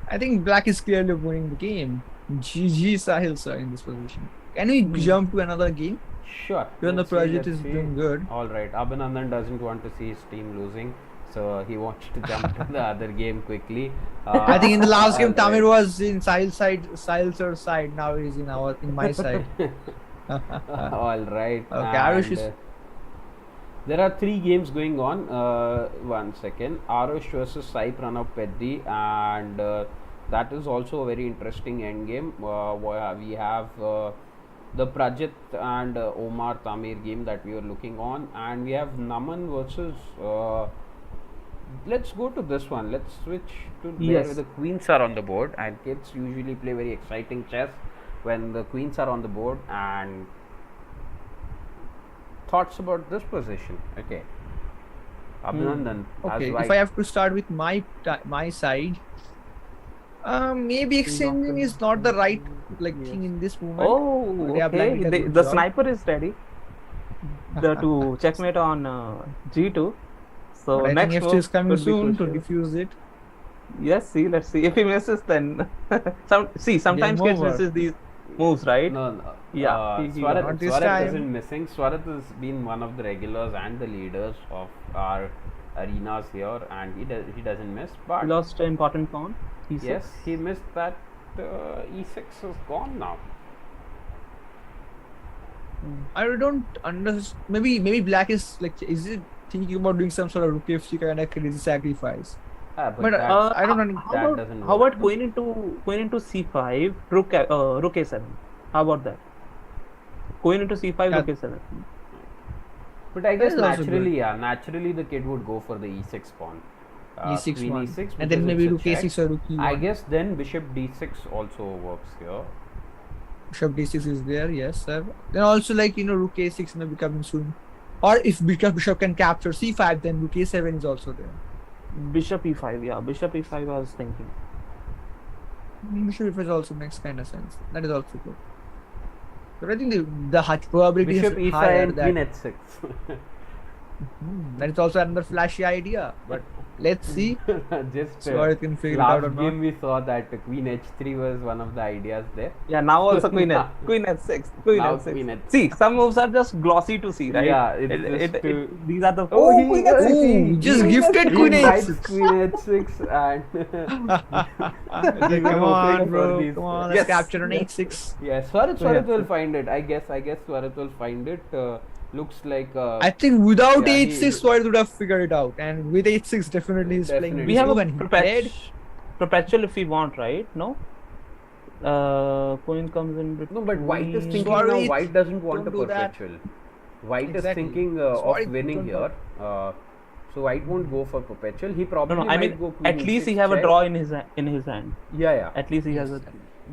I think black is clearly winning the game. GG Sahil sir in this position. Can we jump to another game? Sure. Even the let's see, project let's is see. doing good. All right. Abhinandan doesn't want to see his team losing, so he wants to jump to the other game quickly. I think in the last game, all right. Tamir was in Sahil sir's side. Now he's in my side. All right. Okay, Arush is- there are 3 games going on. One second. Arush versus Sai Pranav Peddi, and that is also a very interesting end game. We have the Prajit and Omar Tamir game that we are looking on, and we have Naman versus. Let's go to this one. Let's switch to there Yes. where the queens are on the board, and kids usually play very exciting chess when the queens are on the board. And thoughts about this position? Okay, Abhinandan. Okay, as if white. I have to start with my side, maybe exchanging is not the right thing in this moment. Oh, Yeah, black okay. did a good The job. sniper is ready. To checkmate on g2. So But I next think move FT is coming could be soon to crucial. defuse it. Yes, see, let's see. If he misses, then sometimes Game kids over. misses these moves, right? No, Yeah, he got Swarath, Not this Swarath time. isn't missing. Swarath has been one of the regulars and the leaders of our arenas here, and he doesn't miss. But He lost an important pawn. E6. yes, he missed that. E6 is gone now. I don't understand. Maybe black is is it thinking about doing some sort of rook f3 kind of crazy sacrifice? But But that, I don't know. that doesn't How work. about queen into c5, rook a7? How about that? Queen into c5, Yeah. rook a7. But I guess is also naturally the kid would go for the e6 pawn. E6 queen one. e6, And because then maybe it's a rook check. a6 or rook e1. I guess then bishop d6 also works here. Bishop d6 is there, yes sir. Then also rook a6 may be coming soon. Or if bishop can capture c5, then rook a7 is also there. Bishop e5, yeah. Bishop e5 I was thinking. Bishop e5 also makes kind of sense. That is also good. But I think the probability Bishop is e5 higher and queen that h6. That is also another flashy idea, but let's see. Just So I can figure it out last or not. game we saw that Queen H3 was one of the ideas there. Yeah, now also Queen Now- Queen H6. Queen now H6. Queen H6. See, some moves are just glossy to see, right? Yeah, it's just to- these are the Oh, he- Queen H6. Ooh, he just gifted He Queen invites H6. Queen H6 and we were Come hoping on, for bro. these- Come on, let's Yes. capture an H6. Yeah, Swarat So, yeah. will find it. I guess Swarat will find it. Looks like I think without Yeah, H6, Swarit would have figured it out, and with H6, definitely he's playing. Definitely. We have a move and he played. perpetual if we want, right? No. Queen comes in between. no, but White is thinking Swarit, now. White doesn't want a don't do that. perpetual. White Exactly. is thinking Swarit, of winning don't here. So White won't go for perpetual. He probably No, I might mean, go Queen at least he E6 have a check. draw in his hand. Yeah. At least he has a.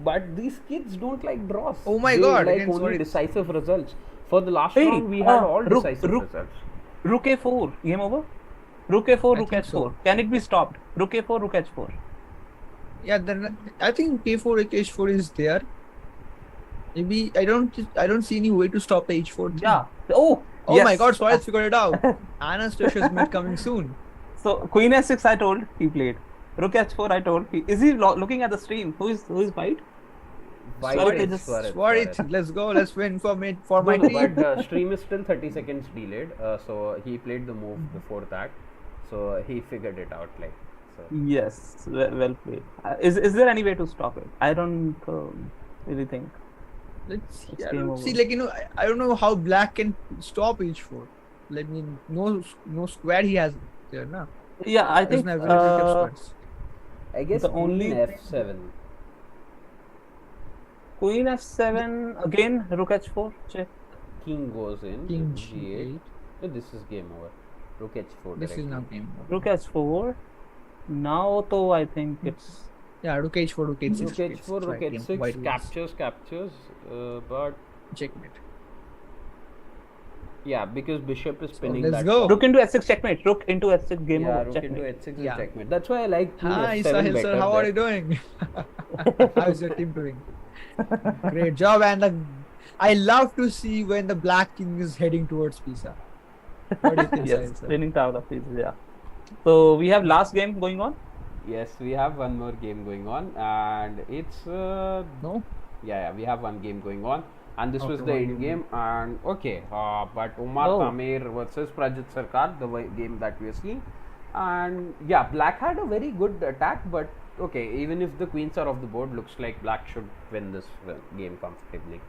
But these kids don't like draws. Oh my They God, like again, only Swarit. decisive results. For the last Hey, round, we had all rook- decisive rook- results. Rook A4. Game over. Rook A4. I Rook think H4. so. Can it be stopped? Rook A4. Rook H4. Yeah, then I think K4 H4 is there. Maybe I don't see any way to stop the H4 thing. Yeah. Oh. Oh yes. my God, Swarit figured it out. Anastasia's mate coming soon. So Queen H6 I told he played. Rook H4 I told he is he looking at the stream? Who is White? White Swarit is is- Swarit, let's go. Let's win for my No, team. but stream is still 30 seconds delayed. So he played the move before that. So he figured it out. Like so. Yes. Well played. Is there any way to stop it? I don't really think. Let's see. It's I game don't over. see, like, I don't know how Black can stop H4. I mean, no square he has there, na. Yeah, I think. Doesn't have availability of squares. I guess The Queen only F7. Queen F7 again. Rook H4 check. King goes in. King G8. G8. No, this is game over. Rook H4. This is directly. now game. Rook H4. Now, though, I think it's. Yeah, Rook H4, Rook H6. Rook H4, Rook Right, game. H6, White wins. captures. But Checkmate. yeah, because Bishop is spinning let's that. go. pawn. Rook into H6 checkmate. Rook into H6 game Yeah, over. Rook Checkmate. into H6 is Yeah. checkmate. That's why I like Queen Hi, F7 Sahil better sir. How are there. you doing? How's your team doing? Great job, and I love to see when the Black King is heading towards Pisa. What do you think, Yes, Sahil sir? winning tower of pieces. Yeah. So we have last game going on. Yes, we have one more game going on, and it's No? yeah, we have one game going on, and this was Okay, the one end game. game. And okay, but Umar Oh. Tamir versus Prajit Sarkar, the game that we are seeing, and yeah, Black had a very good attack, but okay, even if the queens are off the board, looks like Black should win this game comfortably.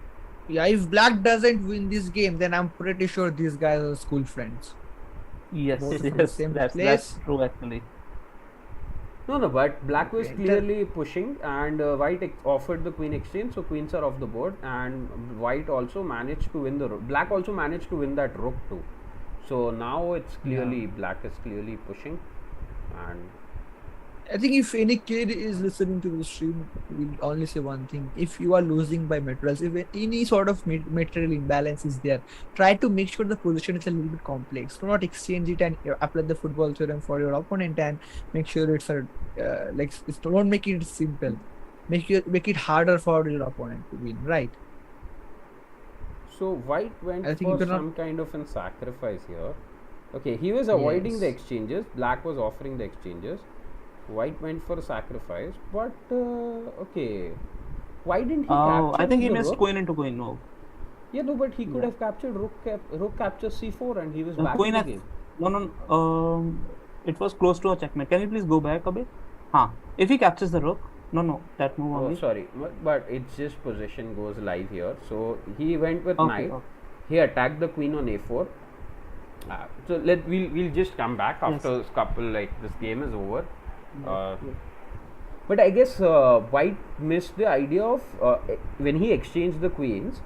Yeah, if Black doesn't win this game, then I'm pretty sure these guys are school friends. Yes, Both from the yes, same that's place. true actually. No, but Black was Okay. clearly pushing, and White offered the queen exchange, so queens are off the board, and White also managed to win the rook. Black also managed to win that rook too. So now it's clearly Black is clearly pushing, and I think if any kid is listening to the stream, we'll only say one thing. If you are losing by materials, if any sort of material imbalance is there, try to make sure the position is a little bit complex. Do not exchange it and apply the football theorem for your opponent and make sure it's a don't make it simple. Make it harder for your opponent to win, right? so White went I think for you cannot- some kind of a sacrifice here. Okay, he was avoiding the Yes. exchanges. Black was offering the exchanges. White went for a sacrifice, but okay, why didn't he capture? I think he the missed rook? queen into queen. No. Yeah, no, but he could Yeah. have captured rook captures c4, and he was No, back queen in the F. game. No. It was close to a checkmate. Can you please go back a bit? If he captures the rook. No. That move Oh, only. sorry, but it's just position goes live here. So he went with Okay, knight. okay. He attacked the queen on a4. So we'll just come back after this couple, like this game is over. But I guess White missed the idea of when he exchanged the queens,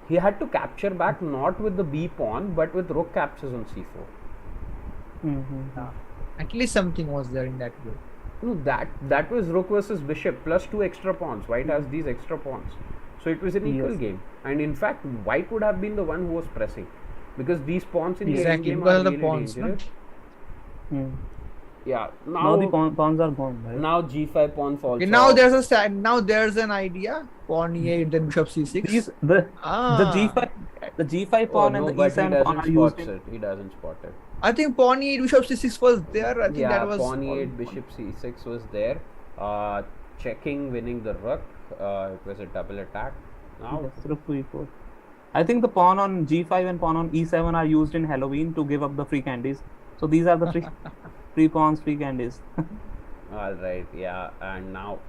he had to capture back not with the b pawn but with rook captures on c4. Mm-hmm. At least something was there in that way. No, that was rook versus bishop plus 2 extra pawns. White has these extra pawns, so it was an equal Yes. game. And in fact, White would have been the one who was pressing, because these pawns in the end Exactly, game because are of the really pawns, no? dangerous. Yeah. Now the pawns are gone, right? Now g5 pawn falls. Okay, now off. there's an idea. Pawn e8, then bishop c6. The Ah. G5 Oh, pawn and no, the but he E7 pawn doesn't are used spot it. He doesn't spot it. I think pawn e8 bishop c6 was there. I think Yeah, that was pawn all- e8 bishop c6 was there. Checking, winning the rook. It was a double attack. Now Yes, rook to e4. I think the pawn on g5 and pawn on e7 are used in Halloween to give up the free candies. So these are the free pawns, free candies. all right, yeah, and now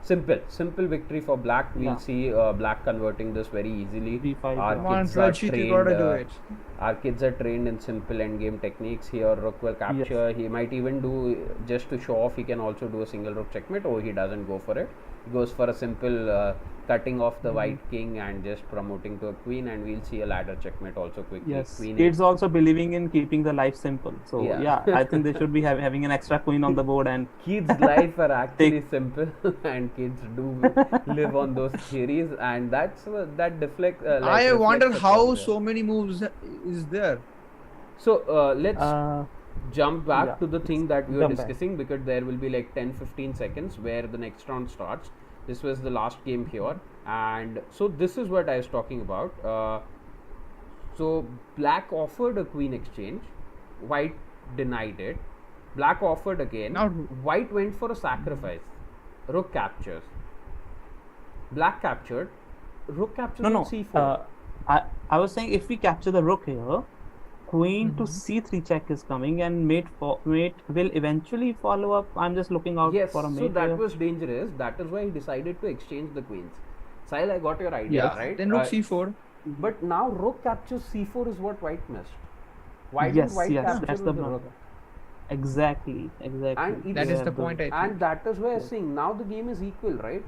simple victory for black. We'll Yeah. see black converting this very easily. b5, Our yeah. Come on, kids are Rajit, you trained. gotta do it. Our kids are trained in simple endgame techniques. Here, rook will capture. He might even do, just to show off, he can also do a single rook checkmate, or he doesn't go for it. He goes for a simple cutting off the white king and just promoting to a queen, and we'll see a ladder checkmate also quickly. Yes, Queen kids also believing in keeping the life simple. So Yeah. yeah, I think they should be having an extra queen on the board and kids' life are actually simple, and kids do live on those theories, and that deflects. I wonder how so many moves is there. So let's jump back yeah. to the thing that we were Jump back. discussing, because there will be like 10-15 seconds where the next round starts. This was the last game here, and so this is what I was talking about. So black offered a queen exchange, white denied it. Black offered again. Now- White went for a sacrifice. Rook captures. Black captured. Rook captures no on no. c4. I was saying if we capture the rook here, queen to c3 check is coming, and mate will eventually follow up. I'm just looking out Yes, for a mate. so that here. was dangerous. That is why he decided to exchange the queens. Sahil, I got your idea, Yeah. right? Then rook c4. But now rook captures c4 is what white missed. Why Yes, didn't white yes, capture that's with the the rook? Exactly. And That is the Yeah, point, I think. And that is why I'm saying now the game is equal, right?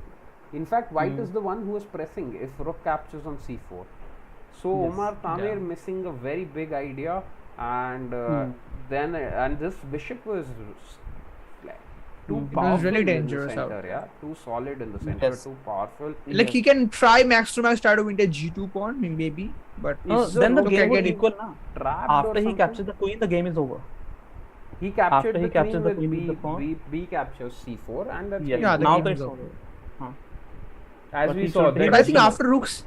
In fact, white is the one who is pressing if rook captures on c4. So Yes. Omar Tamer Yeah. missing a very big idea, and then and this bishop was like too It was powerful really in the dangerous out. center, yeah, too solid in the center, Yes. too powerful. Like he can try max to max, try to win the g2 pawn, maybe. But No, Is then the rook game would getting equal now. trapped or After he something? captures the queen, the game is over. He captured after he the captured the queen queen with with the pawn. B captures c4, and that's Yes. game Yeah, the over. now game it's is over. over. As but we he saw. should- Then But I think Yes. after rooks,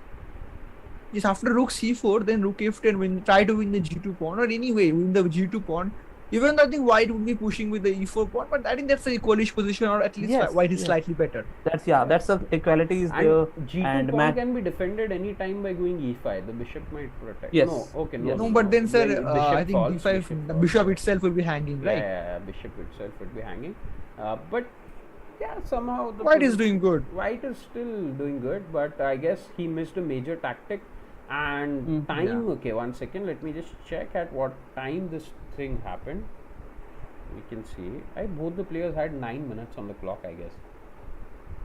yes, after rook c4, then rook f10 win, try to win the g2 pawn, or anyway win the g2 pawn. Even though I think white would be pushing with the e4 pawn, but I think that's a equalish position, or at least Yes, white is yes. slightly better. That's the equality is there. And g2 and pawn mat- can be defended any time by going e5. The bishop might protect. Yes. No, okay, no. Yes. No, but then sir, When I think falls, d5, the falls. bishop itself will be hanging, Yeah, right? yeah, bishop itself would be hanging. But yeah, somehow the White is doing good. White is still doing good, but I guess he missed a major tactic. And time. Yeah. Okay, 1 second. Let me just check at what time this thing happened. We can see. Both the players had 9 minutes on the clock, I guess.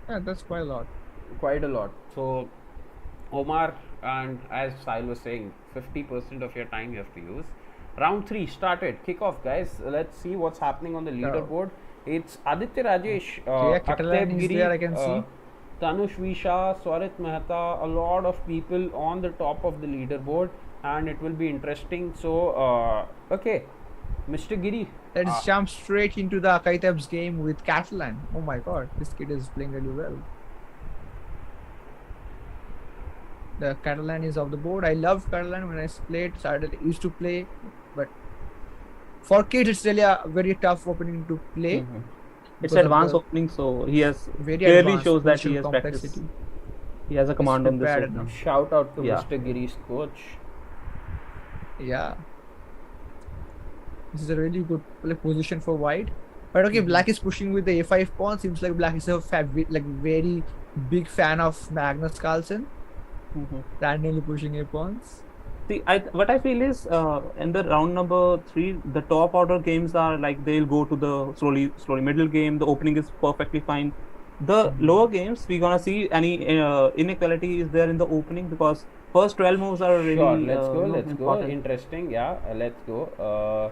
Yeah, that's quite a lot. Quite a lot. So, Omar, and as Sahil was saying, 50% of your time you have to use. Round 3 started. Kick off, guys. Let's see what's happening on the leaderboard. It's Aditya Rajesh, yeah, Catalan Akteb is Giri, there, I can see. Tanush Visha, Swarit Mehta, a lot of people on the top of the leaderboard, and it will be interesting. So, okay, Mr. Giri. Let's jump straight into the Kaitab's game with Catalan. Oh my god, this kid is playing really well. The Catalan is off the board. I loved Catalan when I played. Started used to play, but for kids it's really a very tough opening to play. It's because of advanced the opening, so he has very clearly advanced shows that he position has practiced. complexity. He has a command on this prepared opening. enough. Shout out to Yeah. Mr. Giri's coach. Yeah, this is a really good position for white. But okay, black is pushing with the a5 pawn. Seems like black is a very big fan of Magnus Carlsen. Randomly pushing a pawns. See, what I feel is in the round number 3, the top order games are like they'll go to the slowly middle game. The opening is perfectly fine. The lower games we're gonna see any inequality is there in the opening because first 12 moves are really Sure, let's go. important. Interesting. Yeah, let's go.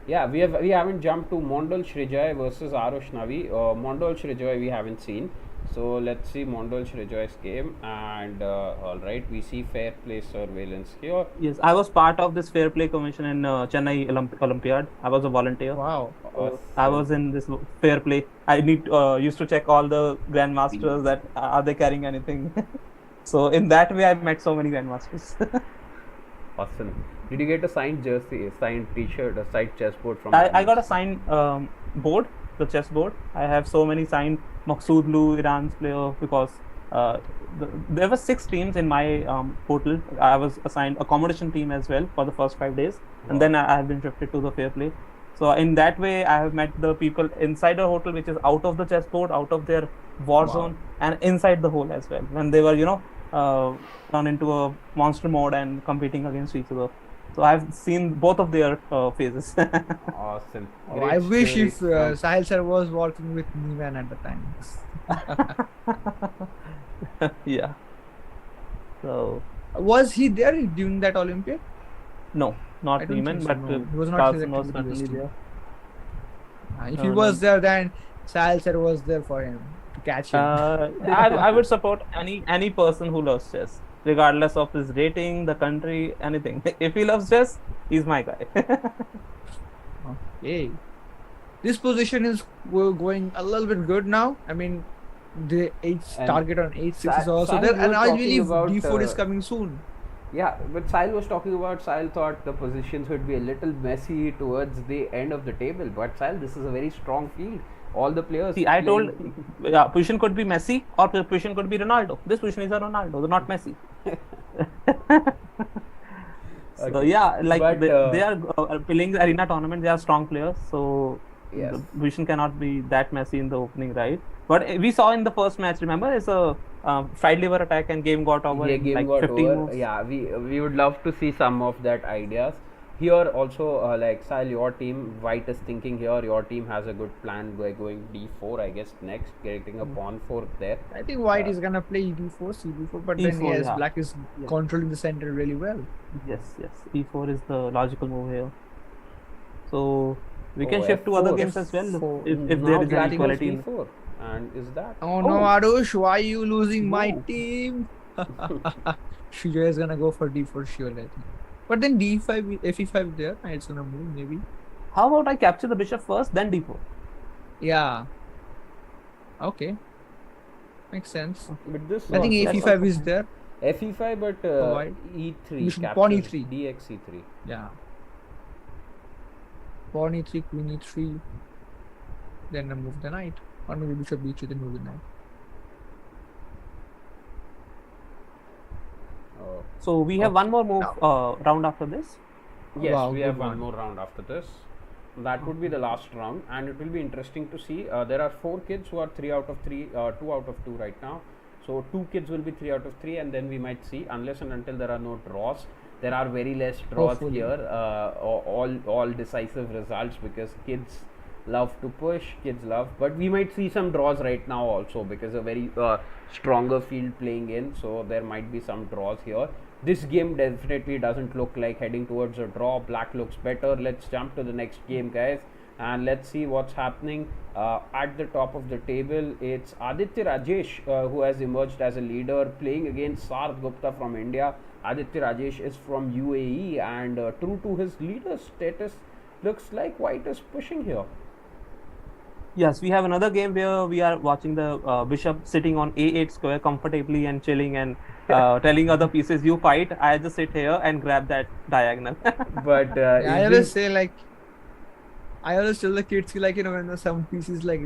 Yeah, we haven't jumped to Mondol Srijoy versus Arush Navi. Mondol Srijoy we haven't seen. So let's see Mondol Srijoy's game, and all right, we see fair play surveillance here. Yes, I was part of this fair play commission in Chennai Olympiad. I was a volunteer. Wow. I was in this fair play. I used to check all the grandmasters that are they carrying anything. So in that way, I met so many grandmasters. Awesome. Did you get a signed jersey, a signed T-shirt, a signed chessboard from? I got a signed board, the chess board. I have so many signed Maqsoodlu, Iran's player, because uh, there were 6 teams in my portal. I was assigned accommodation team as well for the first 5 days, and then I have been shifted to the fair play. So in that way, I have met the people inside the hotel, which is out of the chessboard, out of their war zone, and inside the hole as well. When they were, run into a monster mode and competing against each other. So I've seen both of their phases. Awesome. Oh, Great I wish stories if from- Sahil sir was working with Nivan at the time. Yeah. So Was he there during that Olympiad? no, not I don't Neiman, think so, but no. He was not Carlsen was selected to the certainly team. there. If No, he no. was there, then Sahil sir was there for him to catch him. I would support any person who loves chess, regardless of his rating, the country, anything. If he loves chess, he's my guy. Okay. This position is going a little bit good now. I mean, the And target on 8-6 is Sa- also Sahil, there, you and were I talking believe about, D4 is coming soon. Yeah, but Sahil was talking about, Sahil thought the positions would be a little messy towards the end of the table. But Sahil, this is a very strong field. All the players. See, I playing- told, yeah, position could be Messi or position could be Ronaldo. This position is a Ronaldo, not Messi. So Okay. yeah, like But, they are playing the arena tournament. They are strong players, so Yes. the position cannot be that messy in the opening, right? But we saw in the first match, remember, it's a FIDE liver attack and game got over Yeah, in game like got 15 over. moves. Yeah, we would love to see some of that ideas. Here also, like Sahil, your team, White is thinking here. Your team has a good plan by going D4, I guess, next, getting a pawn 4 there. I think White is gonna play D4, CD4, but then E4, yes, yeah. Black is Yeah. controlling the center really well. Yes, E4 is the logical move here. So we can Oh, shift to other F4. games as well F4. if Now there is Black an goes equality. D4, and is that? Oh no, Arush, why are you losing my No. team? Shuja is gonna go for D4 sure, I think. But then D5, FE5 there, it's gonna move maybe. How about I capture the bishop first, then D4? Yeah. Okay. Makes sense. But this I think was- FE5 is there. FE5, but White. E3. You should capture pawn E3. DX E3. Yeah. Pawn E3, Queen E3. Then move the knight. Or maybe Bishop B2, then move the knight. Oh. So we have one more move round after this. Yes, Wow, we have good one one. more round after this. That would be the last round, and it will be interesting to see. There are 4 kids who are 3 out of 3, 2 out of 2 right now. So 2 kids will be 3 out of 3, and then we might see, unless and until there are no draws. There are very less draws Hopefully. here. All decisive results, because kids love to push. Kids love, but we might see some draws right now also, because a very stronger field playing in. So there might be some draws here. This game definitely doesn't look like heading towards a draw. Black looks better. Let's jump to the next game, guys, and let's see what's happening. At the top of the table, it's Aditya Rajesh who has emerged as a leader, playing against Sarth Gupta from India. Aditya Rajesh is from UAE, and true to his leader status, looks like White is pushing here. Yes, we have another game where we are watching the bishop sitting on A8 square comfortably and chilling and telling other pieces, you fight, I just sit here and grab that diagonal. But Yeah, I is always this- say like, I always tell the kids like, when some pieces like,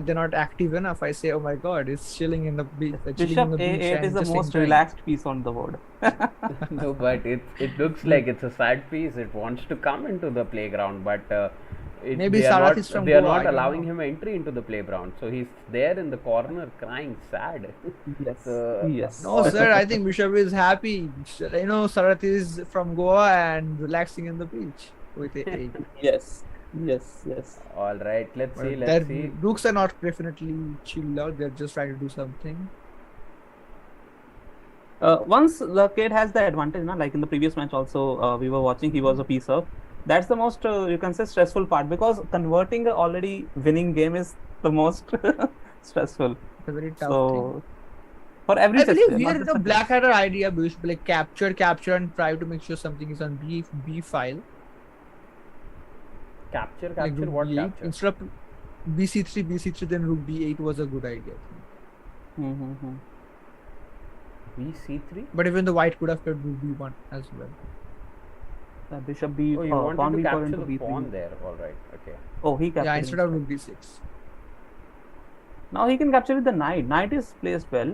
they're not active enough, I say, oh my god, it's chilling in the beach. Bishop A8 is the most relaxed piece on the board. no, but it looks like it's a sad piece. It wants to come into the playground, but Maybe they are Sarath not, is from they are Goa, I not don't allowing know. him entry into the playground. So he's there in the corner crying sad. Yes. So, Yes. No, sir, I think Bishop is happy. Sarath is from Goa and relaxing in the beach with A8. Yes. all right, let's see. But Let's their see. rooks are not definitely chilled out. They're just trying to do something. Once the kid has the advantage, like in the previous match also, we were watching, he was a piece up. That's the most, you can say, stressful part, because converting an already winning game is the most stressful. It's a very tough thing. So, for every I chess believe player, not here just the the black player. had an idea, Bishop, like capture, and try to make sure something is on B file. Capture, Like capture, rook what B8. capture? Instead of BC3, then rook B8 was a good idea. Mm-hmm. B C3. But even the white could have played rook B1 as well. Bishop b, Oh, you pawn wanted to b4 capture into the b3. pawn there. All right. Okay. Oh, he captured Yeah, instead of instead. rook d6. Now he can capture with the knight. Knight is placed well.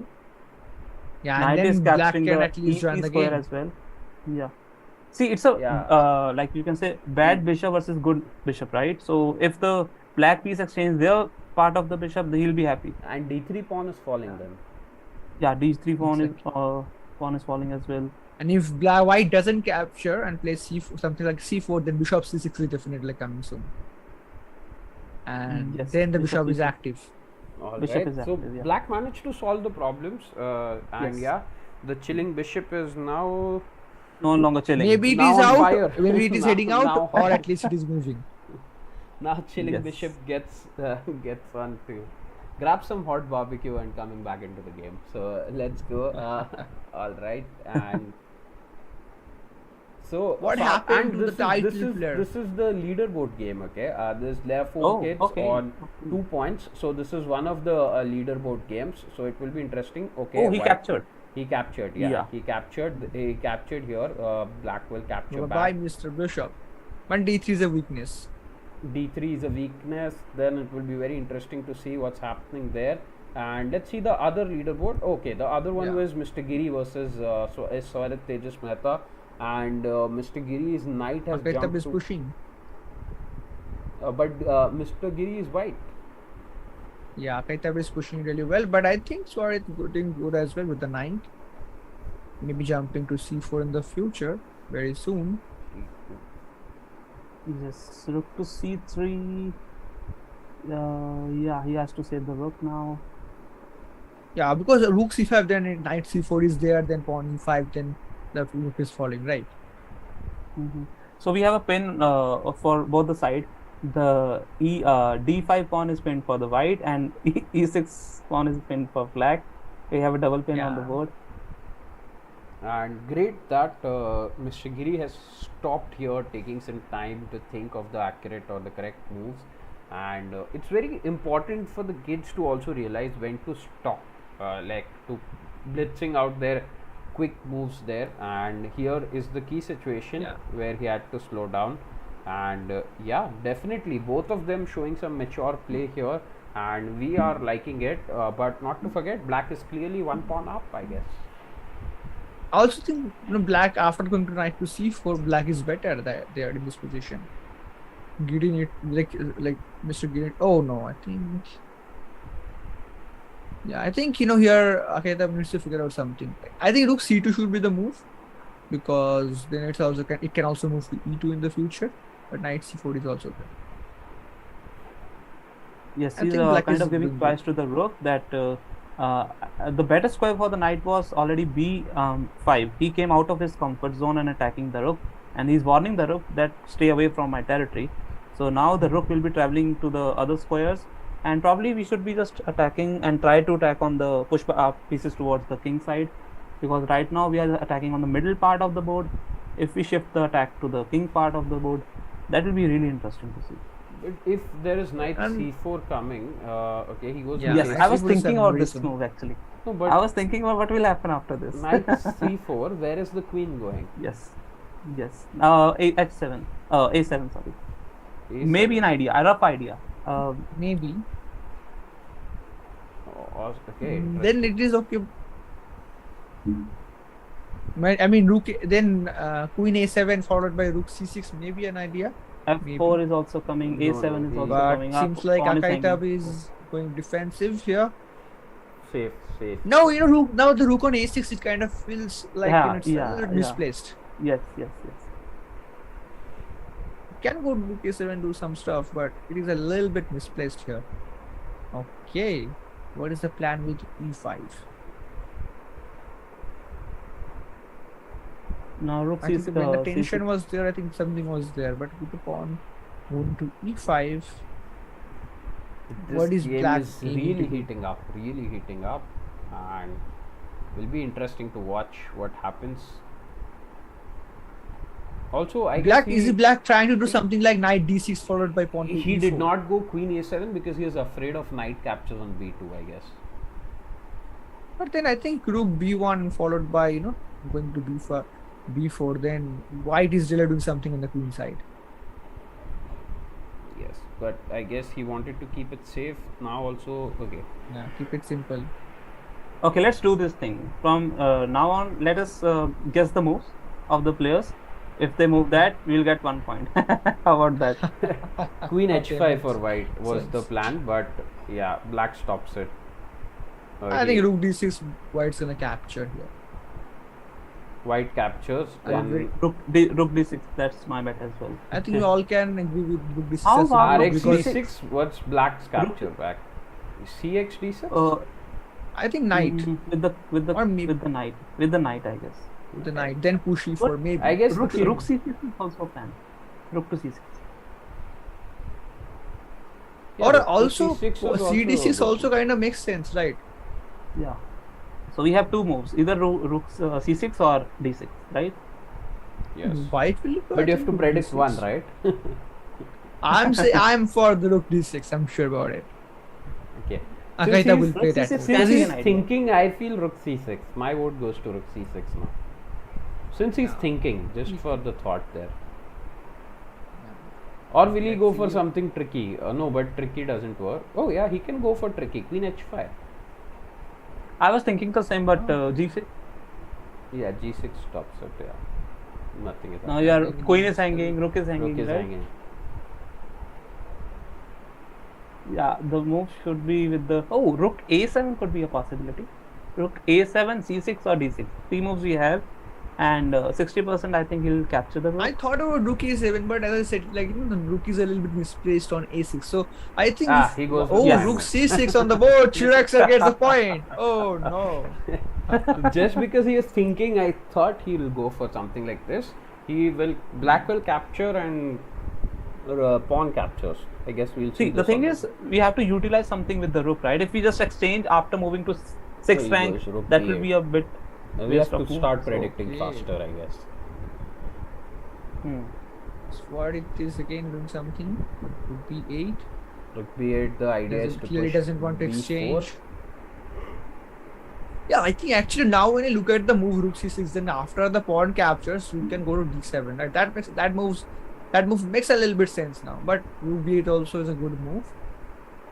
Yeah, and Knight is then black capturing can the at least join e the square game. as well. Yeah. See, it's a Yeah. like you can say bad bishop versus good bishop, right? So if the black piece exchange their part of the bishop, he'll be happy. And d3 pawn is falling then. Yeah, d3 Exactly. pawn is falling as well. And if white doesn't capture and plays c4, something like c4, then bishop c6 is definitely coming soon. And Yes, then the bishop bishop is c6. active. All Bishop right. is So active, yeah. black managed to solve the problems, and Yes. yeah, the chilling bishop is now No longer chilling. Maybe it now is on out, fire. maybe it is Now- heading out, now or hot. at least it is moving. Now chilling Yes. bishop gets on to grab some hot barbecue and coming back into the game. So let's go. All right, and so What so- happened and to the this is- title this is player? this is the leaderboard game. Okay, there's there are 4 Oh, kids okay. on 2 points. So this is one of the leaderboard games. So it will be interesting. Okay, Oh, he white- captured. He captured. Yeah, Yeah. he captured. He captured here. Black will capture Bye, back. Mr. Bishop. But d3 is a weakness. D3 is a weakness. Then it will be very interesting to see what's happening there. And let's see the other leaderboard. Okay, the other one Yeah. was Mr. Giri versus Swarit Tejas Mehta, and Mr. Giri's knight has Akatab jumped is to, pushing. but Mr. Giri is white. Yeah, Kaitab is pushing really well, but I think Swarit doing good as well with the knight. Maybe jumping to c4 in the future very soon. Yes, rook to c3. Yeah, he has to save the rook now. Yeah, because rook c5, then knight c4 is there, then pawn e5, then the rook is falling, right? So we have a pin for both the side. The d5 pawn is pinned for the white, and e6 pawn is pinned for black. We have a double pin on the Yeah. board. And great that Mr. Giri has stopped here, taking some time to think of the accurate or the correct moves. And it's very important for the kids to also realize when to stop, like to blitzing out their quick moves there. And here is the key situation Yeah. where he had to slow down. And yeah, definitely both of them showing some mature play here, and we are liking it. But not to forget, black is clearly 1 pawn up, I guess. I also think black, after going to knight to c4, black is better there in this position. Getting it like Mr. Gideon. Oh no, I think. Yeah, I think here Akeda needs to figure out something. I think rook c2 should be the move, because then it can also move to e2 in the future. But knight c4 is also good. Yes, I he's think black kind is of giving doing price to the rook that the better square for the knight was already b5. He came out of his comfort zone and attacking the rook, and he's warning the rook that stay away from my territory. So now the rook will be traveling to the other squares, and probably we should be just attacking and try to attack on the push pieces towards the king side, because right now we are attacking on the middle part of the board. If we shift the attack to the king part of the board, that will be really interesting to see. But if there is knight And- c4 coming, okay, he goes. Yeah, with Yes, a- I was actually thinking some about very this soon. move actually. No, I but was thinking about what will happen after this. knight c4. Where is the queen going? Yes, yes. H7. A7. Sorry. A7. Maybe an idea, a rough idea. Maybe. Oh, okay. Then it is okay. I mean, rook. Then queen a7 followed by rook c6. Maybe an idea. F4 is also coming. No, A7 no, is also But coming up. seems like Pawn is Akaitab hanging. is going defensive here. Safe, safe. No, rook. Now the rook on a6, it kind of feels like it's a little yeah. misplaced. Yes. Can go rook a7, do some stuff, but it is a little bit misplaced here. Okay, what is the plan with e5? Now rook I think c6. when the tension was there, I think something was there, but with the pawn moving to e5. This What is game black is aiming really to do? heating up, and will be interesting to watch what happens. Also, I Black guess is black trying to do something like knight d6 followed by pawn to he e4. did not go queen a7 because he was afraid of knight captures on b2, I guess. But then I think rook b1 followed by going to b4. b4, then white is really doing something on the queen side. Yes, but I guess he wanted to keep it safe. Now also, okay. Yeah, keep it simple. Okay, let's do this thing. From now on, let us guess the moves of the players. If they move that, we'll get 1 point. How about that? Queen Okay, h5 for makes white was the sense. plan, but yeah, black stops it. I think rook d6, white's gonna capture here. White captures. I'm Then Rook d6. That's my bet as well. I think we all can agree with rook d6 How as about well, rook rx because d6. What's black's capture back? Cx d6. I think knight with the or maybe with the knight, I guess. the knight, then push e4 What? maybe. I guess Rook the king- c6 is also planned. Rook to c6. Yeah, Or rook to also c6 is cd6 also also kind of makes sense, right? Yeah. So we have two moves, either rook c6 or d6, right? Yes. White will. But you have to predict one, right? I'm for the rook d6. I'm sure about it. Okay. Akaita he's- will play that. Since move. Since That's he's an idea. thinking, I feel rook c6. My vote goes to rook c6 now. Since he's thinking, just for the thought there. Or will he go for something tricky? No, but tricky doesn't work. Oh yeah, he can go for tricky. Queen h5. I was thinking the same, but g6. Yeah, g6 stops it. Yeah, nothing is Now happening. your queen is hanging, rook is hanging, Rook is right? hanging. Yeah, the move should be with the rook a7 could be a possibility. Rook a7, c6 or d6. Three moves we have, and 60% I think he'll capture the rook. I thought about rook a7, but as I said, like the rook is a little bit misplaced on a6. So I think He goes. oh, with Yes. rook c6 on the board. Chiraxer gets the point. Oh no. Just because he is thinking, I thought he will go for something like this. Black will capture and pawn captures. I guess we'll see. See, the this thing on is, we have to utilize something with the rook, right? If we just exchange after moving to sixth he rank, goes rook that will b8. be a bit. We have waste to of move, start so- predicting Okay. faster, I guess. What it is again doing something? Rook b8. Rook b8. The idea is to Clearly push doesn't want to b4. exchange. Yeah, I think actually now when you look at the move rook c6, then after the pawn captures, you can go to d7. Right? That move makes a little bit sense now. But rook b8 also is a good move.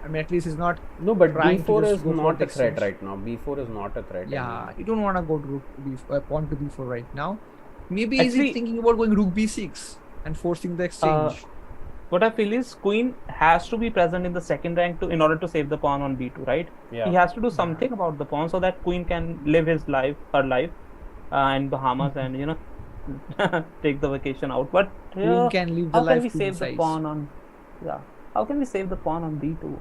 I mean, at least it's not. No, but trying to b4 just is go for not the a threat exchange. right now. b4 is not a threat. Yeah, anymore. you don't want to go to rook pawn to b4 right now. Maybe is he Actually- thinking about going rook b6 and forcing the exchange? What I feel is queen has to be present in the second rank in order to save the pawn on b2, right? Yeah. He has to do something about the pawn so that queen can live her life in Bahamas and take the vacation out. But Queen can live the how life can we queen save the size. pawn on? Yeah, how can we save the pawn on b2?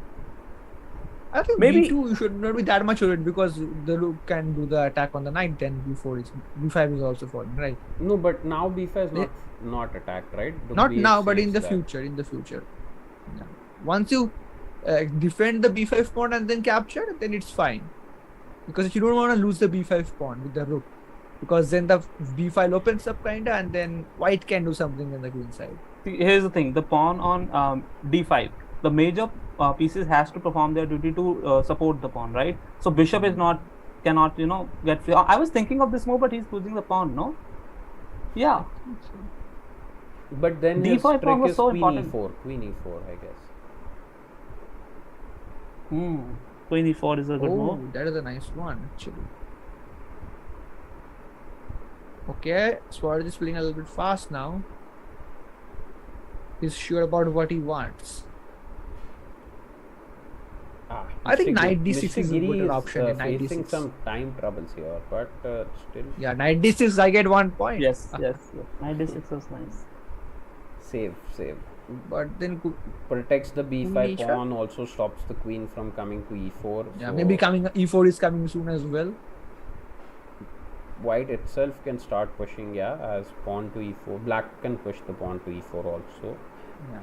I think maybe- b2 you should not be that much worried because the rook can do the attack on the knight. Then b5 is also falling, right? No, but now b5 is not attacked, right? Rook Not b8 now, but in saves the that. future. In the future, yeah. Once you defend the b5 pawn and then capture, then it's fine. Because if you don't want to lose the b5 pawn with the rook, because then the b file opens up kinda, and then white can do something on the green side. See, here's the thing: the pawn on d5, the major pieces has to perform their duty to support the pawn, right? So bishop is cannot get free. I was thinking of this move, but he's losing the pawn, no? Yeah. But then his d5 pawn trick was is so queen important. e4. Queen e4, I guess. Queen e4 is a good move. That is a nice one actually. Okay, Suarez is playing a little bit fast now. He's sure about what he wants. I think knight d6 is a Giri better option in knight facing d6. some time troubles here, but still Yeah, knight d6, I get 1 point. Yes. Knight d6 was nice. save. But then, Protects the b5 Queen e4? pawn, also stops the queen from coming to e4. yeah, so maybe e4 is coming soon as well. white itself can start pushing, as pawn to e4. Black can push the pawn to e4 also. Yeah.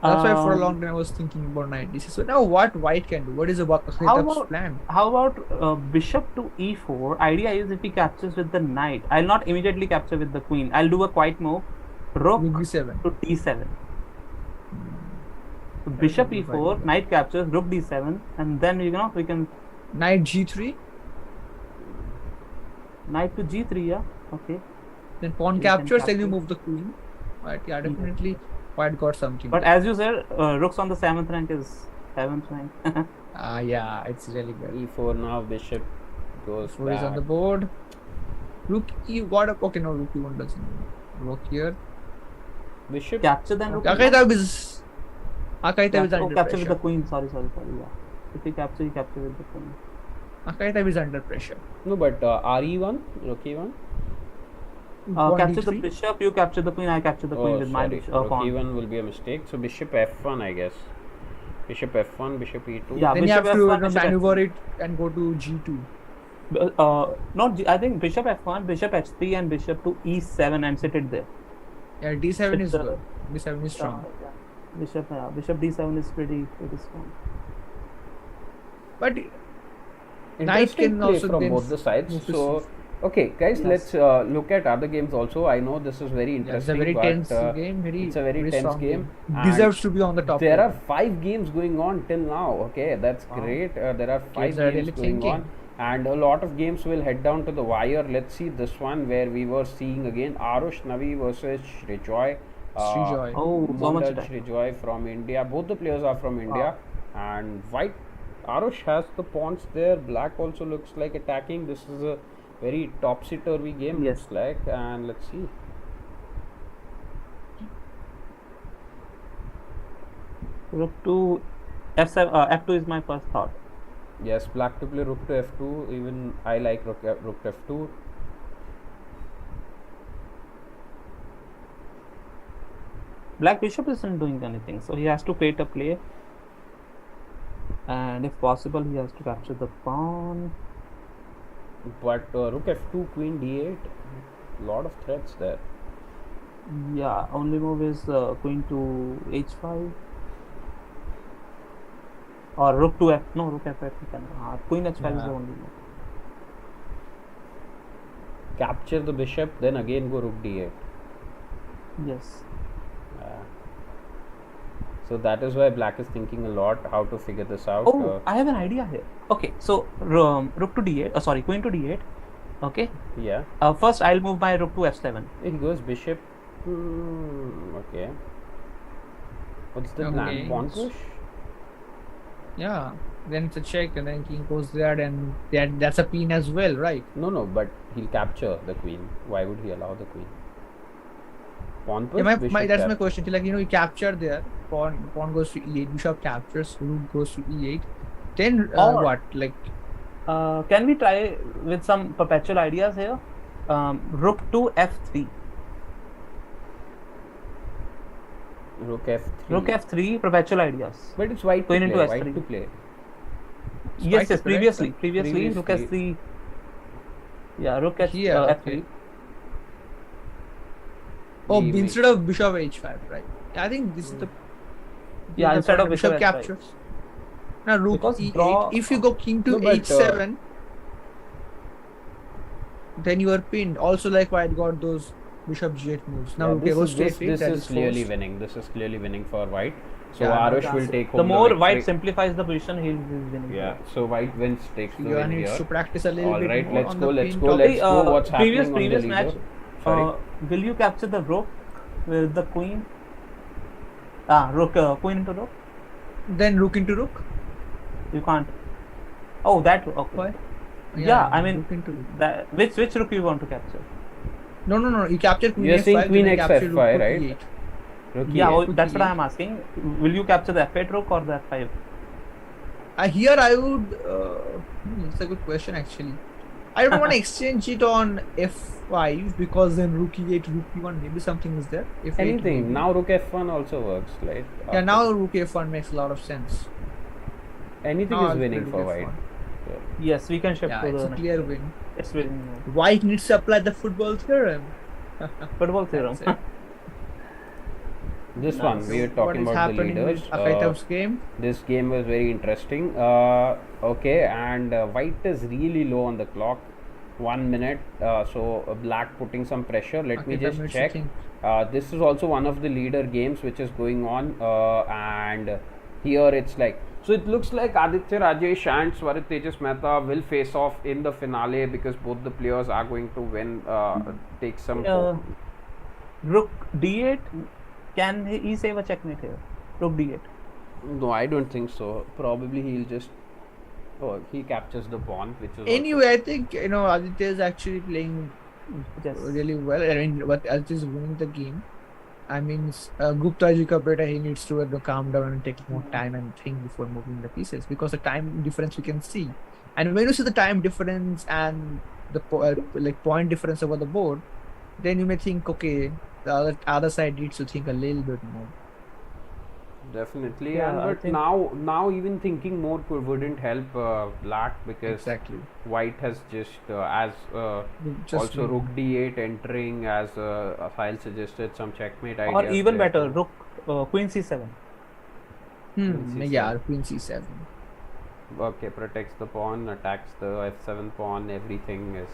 That's why for a long time I was thinking about knight d6. So now what white can do? What is How Akhitab's about- plan? How about bishop to e4? Idea is if he captures with the knight, I'll not immediately capture with the queen. I'll do a quiet move. Rook Rook b7. to d7. So bishop be e4, fine. knight captures, rook d7, and then we can. Knight g3. Knight to g3, yeah. Okay. Then pawn You can captures, then you capture. move the queen. Right, yeah, definitely white got something. But as you said, rooks on the 7th rank is 7th rank. Yeah, it's really good. E4 now, bishop goes Four is on back. the board. Rook e1. Okay, no, rook e1 doesn't. Rook here. Bishop. Capture then rook. Akaitab is under Capture with the pressure. queen. Sorry. Yeah. If you capture with the queen. Akaitab is under pressure. No, but re1, rook e1. Pawn Capture the d3. bishop. You capture the queen. I capture the queen Oh, with my sorry. bishop. Rook Pawn. e1 will be a mistake. So bishop f1, I guess. Bishop f1, bishop e2. Yeah. Then you have bishop to f1, bishop maneuver f3. it and go to g2. Not G, I think bishop f1, bishop h3, and bishop to e7 and sit it there. Yeah, d7 is Sit the- good. d7 is strong. Yeah. Bishop d7 is pretty strong. But knight Interesting can play also from then both the sides. move to So, c4. okay, guys, Yes. let's look at other games also. I know this is very Yeah, it's a interesting, very but tense game. it's a very tense strong game. And Deserves to be on the top. there are table. 5 games going on till now. Okay, that's Wow. great. There are 5 Kids are games really going thinking. on, and a lot of games will head down to the wire. Let's see this one where we were seeing again Arush Navi versus Shrijoy. Srijoy. Oh, so much Mondal attack. Shrijoy from India. Both the players are from India, and white Arush has the pawns there. Black also looks like attacking. This is a very topsy-turvy game. Yes. Looks like, and let's see. Rook to f7. F2 is my first thought. Yes, black to play rook to f2. Even I like rook to f2. Black bishop isn't doing anything, so he has to wait a play. And if possible, he has to capture the pawn. But rook f2, queen d8. Lot of threats there. Yeah, only move is queen to h5. Or rook to f. No, rook f5. Queen h5 is the Yeah. only move. Capture the bishop, then again go rook d8. Yes. So that is why black is thinking a lot how to figure this out. Oh, I have an idea here. Okay, so rook to d8. Sorry, queen to d8. Okay. Yeah. First, I'll move my rook to f7. He goes bishop. Okay. What's the plan? Okay. Pawn push? Yeah. Then it's a check, and then king goes there, and that's a pin as well, right? No, but he'll capture the queen. Why would he allow the queen? Pawn push. Yeah, bishop that's my cap- question. Like, you capture there, pawn goes to e8, bishop captures, rook goes to e8. Then Or- what? Like, Can we try with some perpetual ideas here? Rook to f3. Rook f3. Rook f3, perpetual ideas. But it's white to Queen into play. S3. White to play. Yes, correct, previously, sir. rook Previously. s3. Yeah, rook h here, f3. okay. We make- Instead of bishop h5, right? I think this is the. Yeah, the instead point of bishop h5. captures. Now rook Because e8. draw- If you go king to No, but, h7, then you are pinned. Also, like white got those bishop g8 moves. Now Yeah, rook this goes is, to this, f8. this that is clearly forced. winning. This is clearly winning for white. So Yeah, Arush will take home The more white victory. simplifies the position, he's winning. Yeah. So white wins, takes the You win needs here. to practice a little All bit right, more let's on go. the Let's pin go. top. Let's go. What's previous happening on the match. leader? Sorry. Will you capture the rook with the queen? Rook, queen into rook. Then rook into rook. You can't. Oh, that okay. Why? Yeah, I mean, rook into rook. That which rook you want to capture? No. You capture queen You're f5. saying queen then you x capture f5, rook right? e8. Rook Yeah, e8. that's what e8. I'm asking. Will you capture the f8 rook or the f5? Here I would. It's a good question actually. I don't want to exchange it on f5 because then rook e8, rook e1, maybe something is there. F8 Anything. maybe. Now rook f1 also works, right? Yeah, now rook f1 makes a lot of sense. anything Now is I'll winning play for rook white. f1. Yes, we can shift Yeah, to it's the a next. clear win. It's winning. White needs to apply the football theorem. Football theorem. That's it. This Nice. one we are What talking is about the happening leaders. with Akaitov's game? This game was very interesting. Okay, and white is really low on the clock. 1 minute. So black putting some pressure. Let me Akaitom just needs to check. think. This is also one of the leader games which is going on, and Here it's like, so it looks like Aditya Rajesh and Swarit Tejas Mehta will face off in the finale because both the players are going to win, take some. Rook d8. Can he save a checkmate here? Rook d8. No, I don't think so. Probably he'll just. Oh, he captures the pawn, which is. Anyway, I think Aditya is actually playing Yes. really well. I mean, but Aditya is winning the game. I mean, Gupta ji ka beta, he needs to calm down and take more time and think before moving the pieces, because the time difference we can see. And when you see the time difference and the point difference over the board, then you may think, okay, the other side needs to think a little bit more. Definitely, Yeah, and I but think- now even thinking more wouldn't help Black, because Exactly. White has just Just also Rook d8 entering as Sahil suggested, some checkmate Or ideas even there better, too. Rook Queen c7. Queen C7. Yeah, Queen c7. Okay, protects the pawn, attacks the f7 pawn, everything is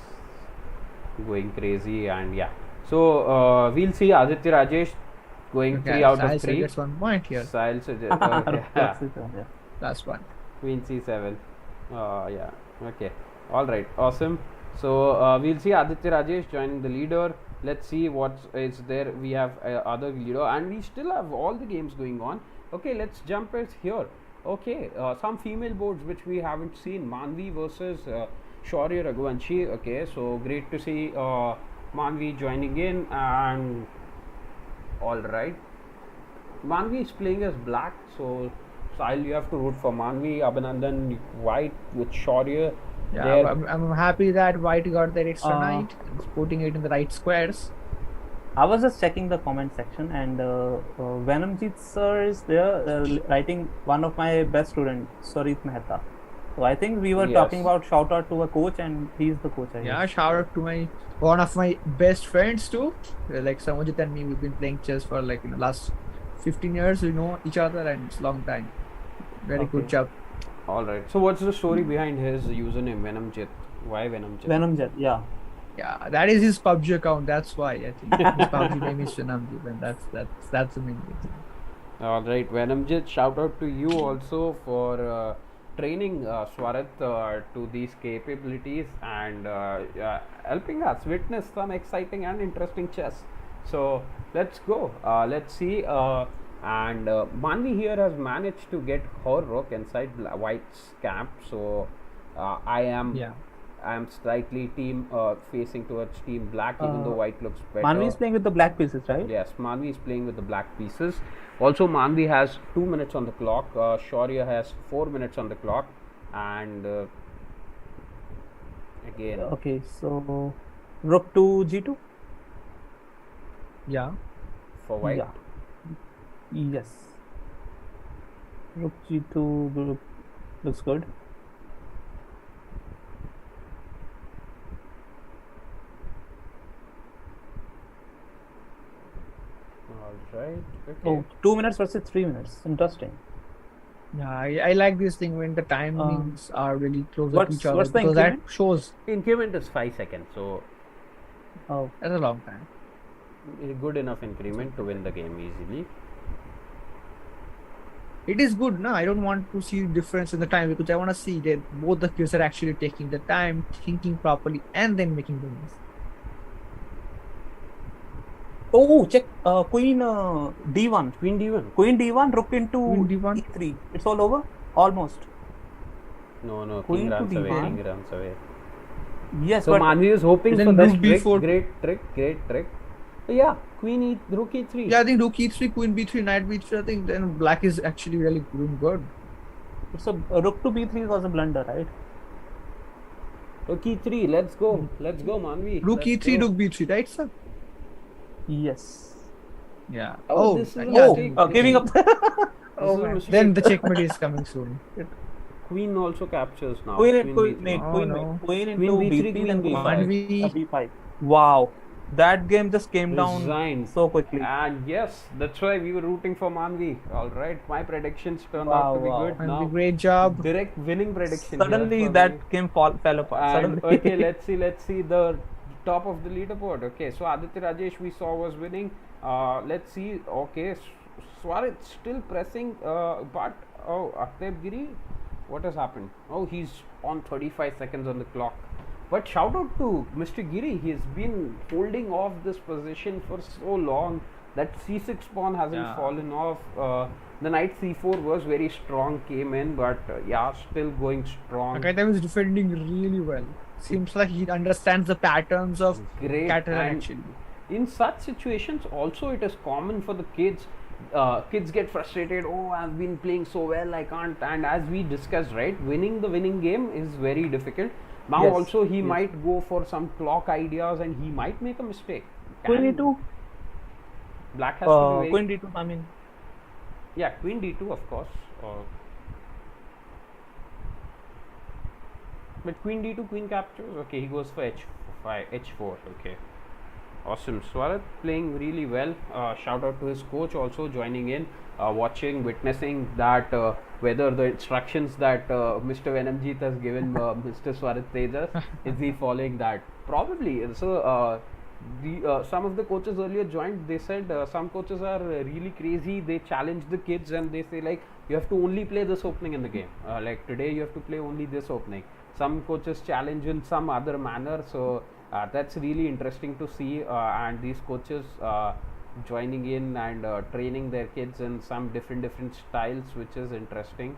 going crazy, and yeah. So we'll see Aditya Rajesh going 3 out of 3. Gets 1 point here. Sahil suggests Rook yeah. c7, yeah. Last one. Queen c7. Yeah. Okay. All right. Awesome. So we'll see Aditya Rajesh joining the leader. Let's see what is there. We have other leader, and we still have all the games going on. Okay. Let's jump it here. Okay. Some female boards which we haven't seen. Manvi versus Shaurya Raghuvanshi. Okay. So great to see Manvi joining in, and all right. Manvi is playing as Black, so Sahil, you have to root for Manvi. Abhinandan White with Shaurya. Yeah, There. I'm happy that White got that extra Uh, knight, putting it in the right squares. I was just checking the comment section, and Venomjeet sir is there writing one of my best students, Swarit Mehta. So I think we were Yes. talking about shout out to a coach, and he's the coach. I Yeah, guess. shout out to one of my best friends too. Like Samujit and me, we've been playing chess for like in the last 15 years. We know each other, and it's a long time. Very good Okay. job. All right. So what's the story behind his username Venomjit? Why Venomjit? Venomjet, yeah. Yeah, that is his PUBG account. That's why I think his PUBG name is Shanamji, and that's the main reason. All right, Venomjit. Shout out to you also for training Swarat to these capabilities and helping us witness some exciting and interesting chess. So let's go. Let's see. And Manvi here has managed to get her rook inside White's camp. So I am slightly team facing towards team Black, even though White looks better. Manvi is playing with the black pieces, right? Yes, Manvi is playing with the black pieces. Also, Manvi has 2 minutes on the clock. Shaurya has 4 minutes on the clock. And again, Okay, so Rook to G2? Yeah. for White. Yeah. Yes. Rook G2 looks good. All right. Okay. Oh, 2 minutes versus 3 minutes. Interesting. Yeah, I like this thing when the timings are really close to each other, what's the because that increment? shows Increment is 5 seconds, so Oh, that's a long time. good enough increment to win the game easily. It is good, no? I don't want to see difference in the time, because I want to see that both the players are actually taking the time, thinking properly, and then making the moves. oh, check Queen D1. Queen d1. Queen D1, Rook into Queen D1. E3. It's all over? Almost. No, Queen king to runs away. d1. King runs away. Yes, So but Manvi is hoping Then for this rook trick. b4. Great trick. So yeah, rook e3. Yeah, I think rook e3, queen b3, knight b3. I think then black is actually really doing good. it's a Rook to B3 was a blunder, right? Rook e3. Let's go. Let's go, Manvi. Rook Let's e3, go. rook b3, right, sir? Yes. Yeah. Oh, this is a yeah. mistake. Giving up. This Oh, is a man. mistake. Then the checkmate is coming soon. Queen also captures now. Queen b3. Oh, Queen no. into Queen b3, B3, then queen B5. b5. B5. Wow. That game just came down Resigned. so quickly. And yes, that's why we were rooting for Manvi. All right, my predictions turned out to be Wow. good. And Now, great job. direct winning prediction. Suddenly here for that me. game fell apart. And Suddenly. okay, let's see the top of the leaderboard. Okay, so Aditya Rajesh we saw was winning. Let's see. Okay, Swarit still pressing, but Akteb Giri, what has happened? Oh, he's on 35 seconds on the clock. But shout out to Mr. Giri, he's been holding off this position for so long. That c6 pawn hasn't fallen off. The knight c4 was very strong, came in, but yeah, still going strong. Akatem is defending really well. Seems like he understands the patterns of Great. Catalan And actually. in such situations, also it is common for the kids. Kids get frustrated. Oh, I've been playing so well, I can't. And as we discussed, right, winning the winning game is very difficult. Now Yes, also he yes. might go for some clock ideas, and he might make a mistake. Queen Can- d2. Black has to be very, Queen d2. I mean, yeah, queen d2 of course. But queen d2, queen captures. Okay, he goes for h5, h4. Okay, awesome. Swarat playing really well. Shout out to his coach also joining in, watching, witnessing that whether the instructions that Mr. Venamjeet has given Mr. Swarat Tejas, is he following that? Probably. So some of the coaches earlier joined. They said some coaches are really crazy. They challenge the kids and they say like you have to only play this opening in the game. Like today you have to play only this opening. Some coaches challenge in some other manner. So that's really interesting to see, and these coaches joining in and training their kids in some different styles, which is interesting.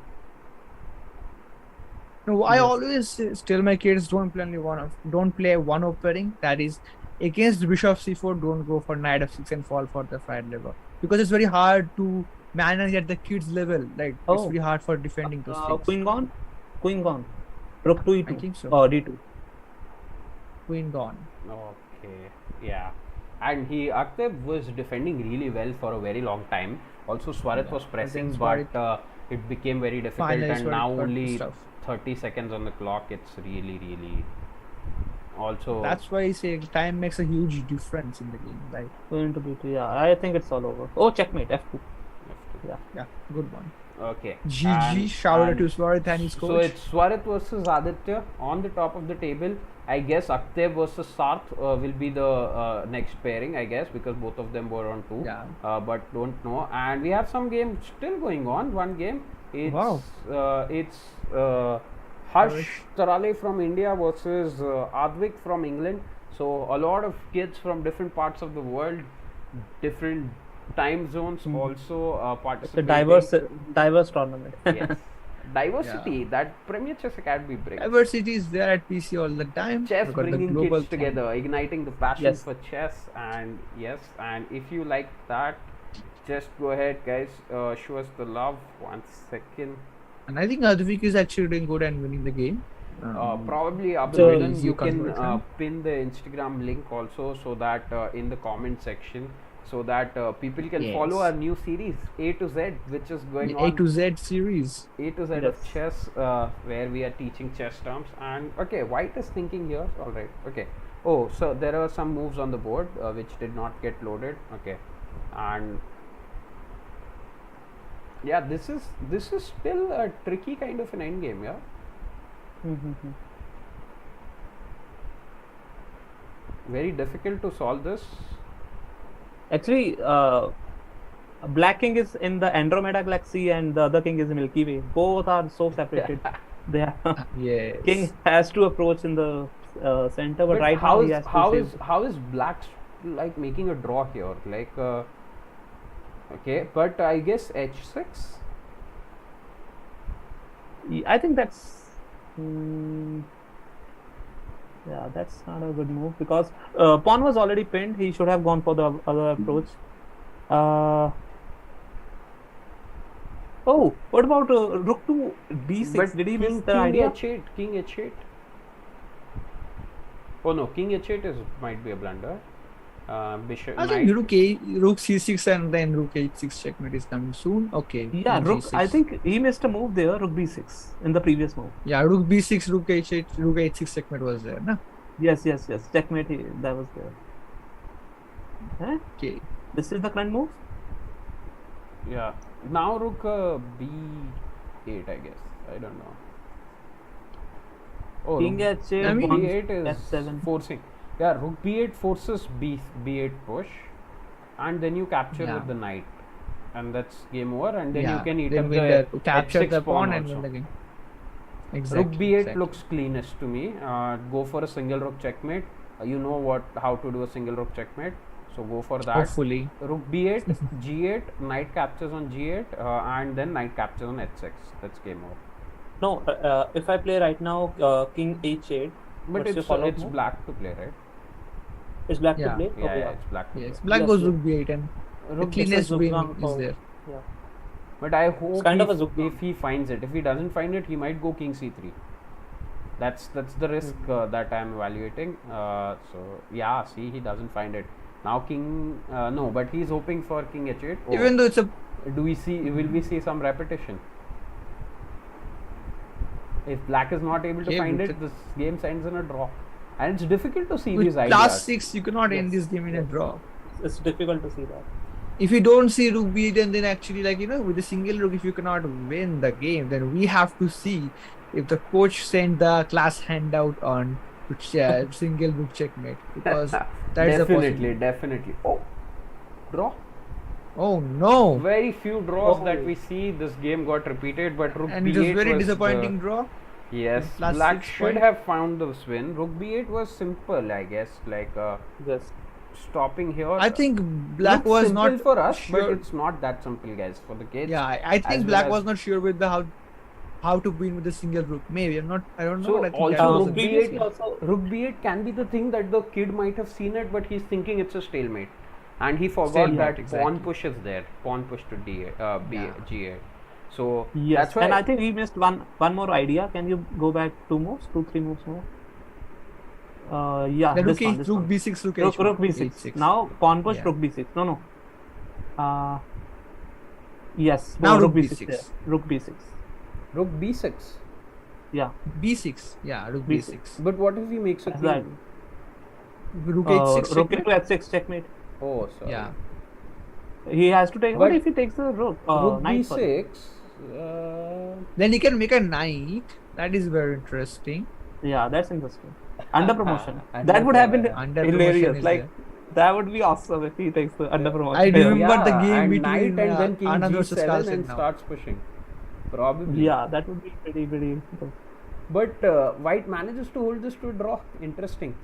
No, I Yes. always tell my kids don't play one opening. That is against bishop c4. Don't go for knight f6 and fall for the FIDE level because it's very hard to manage at the kids level. Like it's Oh. very hard for defending those things. queen gone. Queen gone. Rook to e2. I think so. d2. Queen gone. Okay, yeah. And Akteb was defending really well for a very long time. Also, Swarat Yeah, was I pressing, think but Swarat it became very difficult. finally And now Swarat got only pissed off. 30 seconds on the clock. It's really also. That's why I say time makes a huge difference in the game. Like Queen to b2. Yeah, I think it's all over. Oh, checkmate. f2. yeah, good one. Okay. GG. Shout out to Swarat and his So coach. it's Swarat versus Aditya on the top of the table. I guess Akteb versus Sarth will be the next pairing, I guess, because both of them were on 2. Yeah. But don't know. And we have some games still going on. One game. It's Wow. Harsh Tarale from India versus Advik from England. So a lot of kids from different parts of the world, different time zones, also It's a participating. diverse tournament. Yes. Diversity that Premier Chess Academy brings. Diversity is there at PC all the time. Chess We've got the bringing global kids together, igniting the passion Yes. for chess, and if you like that, just go ahead, guys. Show us the love. 1 second. And I think Advik is actually doing good and winning the game. Probably So, Abdul, you you can convert him. pin the Instagram link also, so that in the comment section, so that people can follow Yes. our new series A to Z, which is going The on. A to Z series. A to Z of Yes. chess, where we are teaching chess terms. And okay, white is thinking here. All right. Okay. Oh, so there are some moves on the board which did not get loaded. Okay, and yeah, this is still a tricky kind of an end game. Yeah. Very difficult to solve this. Actually, Black King is in the Andromeda galaxy and the other king is in Milky Way. Both are so separated. They are Yes. King has to approach in the center, but right how now he is has to how save. is how is black like making a draw here? Like okay, but I guess h6. I think that's yeah, that's not a good move because pawn was already pinned. He should have gone for the other approach. Oh, what about rook to d6? But Did he king, miss the king idea? h8, king h8. Oh no, king h8 might be a blunder. Bishop I knight. think rook c6 and then rook h6 checkmate is coming soon. Okay. Yeah, king rook. g6. I think he missed a move there, rook b6 in the previous move. Yeah, rook b6, rook h8, rook h6 checkmate was there, na? Yes. Checkmate. That was there. Huh? Okay. This is the current move. Yeah. Now rook b8, I guess. I don't know. Oh, King rook h8, I mean- pawn b8 is f7. forcing. Yeah, rook b8 forces b8 push, and then you capture Yeah. with the knight. and that's game over. And then Yeah, you can eat then up win the capture h6 the pawn pawn and win also. the game. Exactly. Rook b8 exactly. looks cleanest to me. Go for a single rook checkmate. You know how to do a single rook checkmate, so go for that. Hopefully. Rook b8, g8, knight captures on g8, and then knight captures on h6. That's game over. No, if I play right now, king h8. But what's your follow-up it's move? black to play, right? It's black Yeah. to play. Yeah, Okay, yeah, it's black to Yes. play. Black Yes, goes yes. rook b8 and the Rook cleanest Zook win down is for- there. Yeah. But I hope kind of a if, zook if he finds it. If he doesn't find it, he might go king c3. That's the risk that I'm evaluating. So yeah, see, he doesn't find it. Now king no, but he's hoping for king h8. Oh, Even though it's a will we see some repetition? If black is not able to Okay, find we it, can- this game ends in a draw. And it's difficult to see with these plus ideas. 6, you cannot end Yes. this game in a draw. It's difficult to see that. If you don't see rook b8, then actually, like, with a single rook, if you cannot win the game, then we have to see if the coach sent the class handout on single rook checkmate, because that's a possibility. definitely. Oh, draw. Oh no! Very few draws Oh. that we see. This game got repeated, but rook And b8 it was very was disappointing draw. Yes, plus black 6 should point. have found the win. Rook b8 was simple, I guess, like Yes. stopping here. I think black looks was simple not for us, but sure. it's not that simple, guys. For the kids, Yeah, I as think well black as- was not sure with the how to win with a single rook. Maybe I don't know. So But I think also that was rook a- b8 also Rook b8 can be the thing that the kid might have seen it, but he's thinking it's a stalemate, and he forgot Stalemate, that exactly. pawn push is there. Pawn push to d8, Yeah. g8. So yes, that's why. and I think we missed one more idea. Can you go back 3 moves more? Yeah, the this rook one, is this rook one. b6, rook Rook, h1, rook b6. h6. Now pawn push, Yeah. rook b6. No. Yes. Now rook rook b6. b6. there. Rook b6. Rook b6. Yeah. b6. Yeah, rook B6. b6. But what if he makes a That's queen? right. Rook h6. Rook checkmate. into h6 checkmate. Oh, sorry. Yeah. He has to take. What But if he takes the rook? Rook Knight, sorry. b6. Then he can make a knight. That is very interesting. Yeah, that's interesting. Under promotion. Under That would have been Under hilarious. promotion is Like there. that would be awesome if he takes the under promotion. I remember yeah, the game and between knight and then king Anand versus g7 Carlsen and now. starts pushing. Probably. Yeah, that would be pretty good. But white manages to hold this to a draw. Interesting.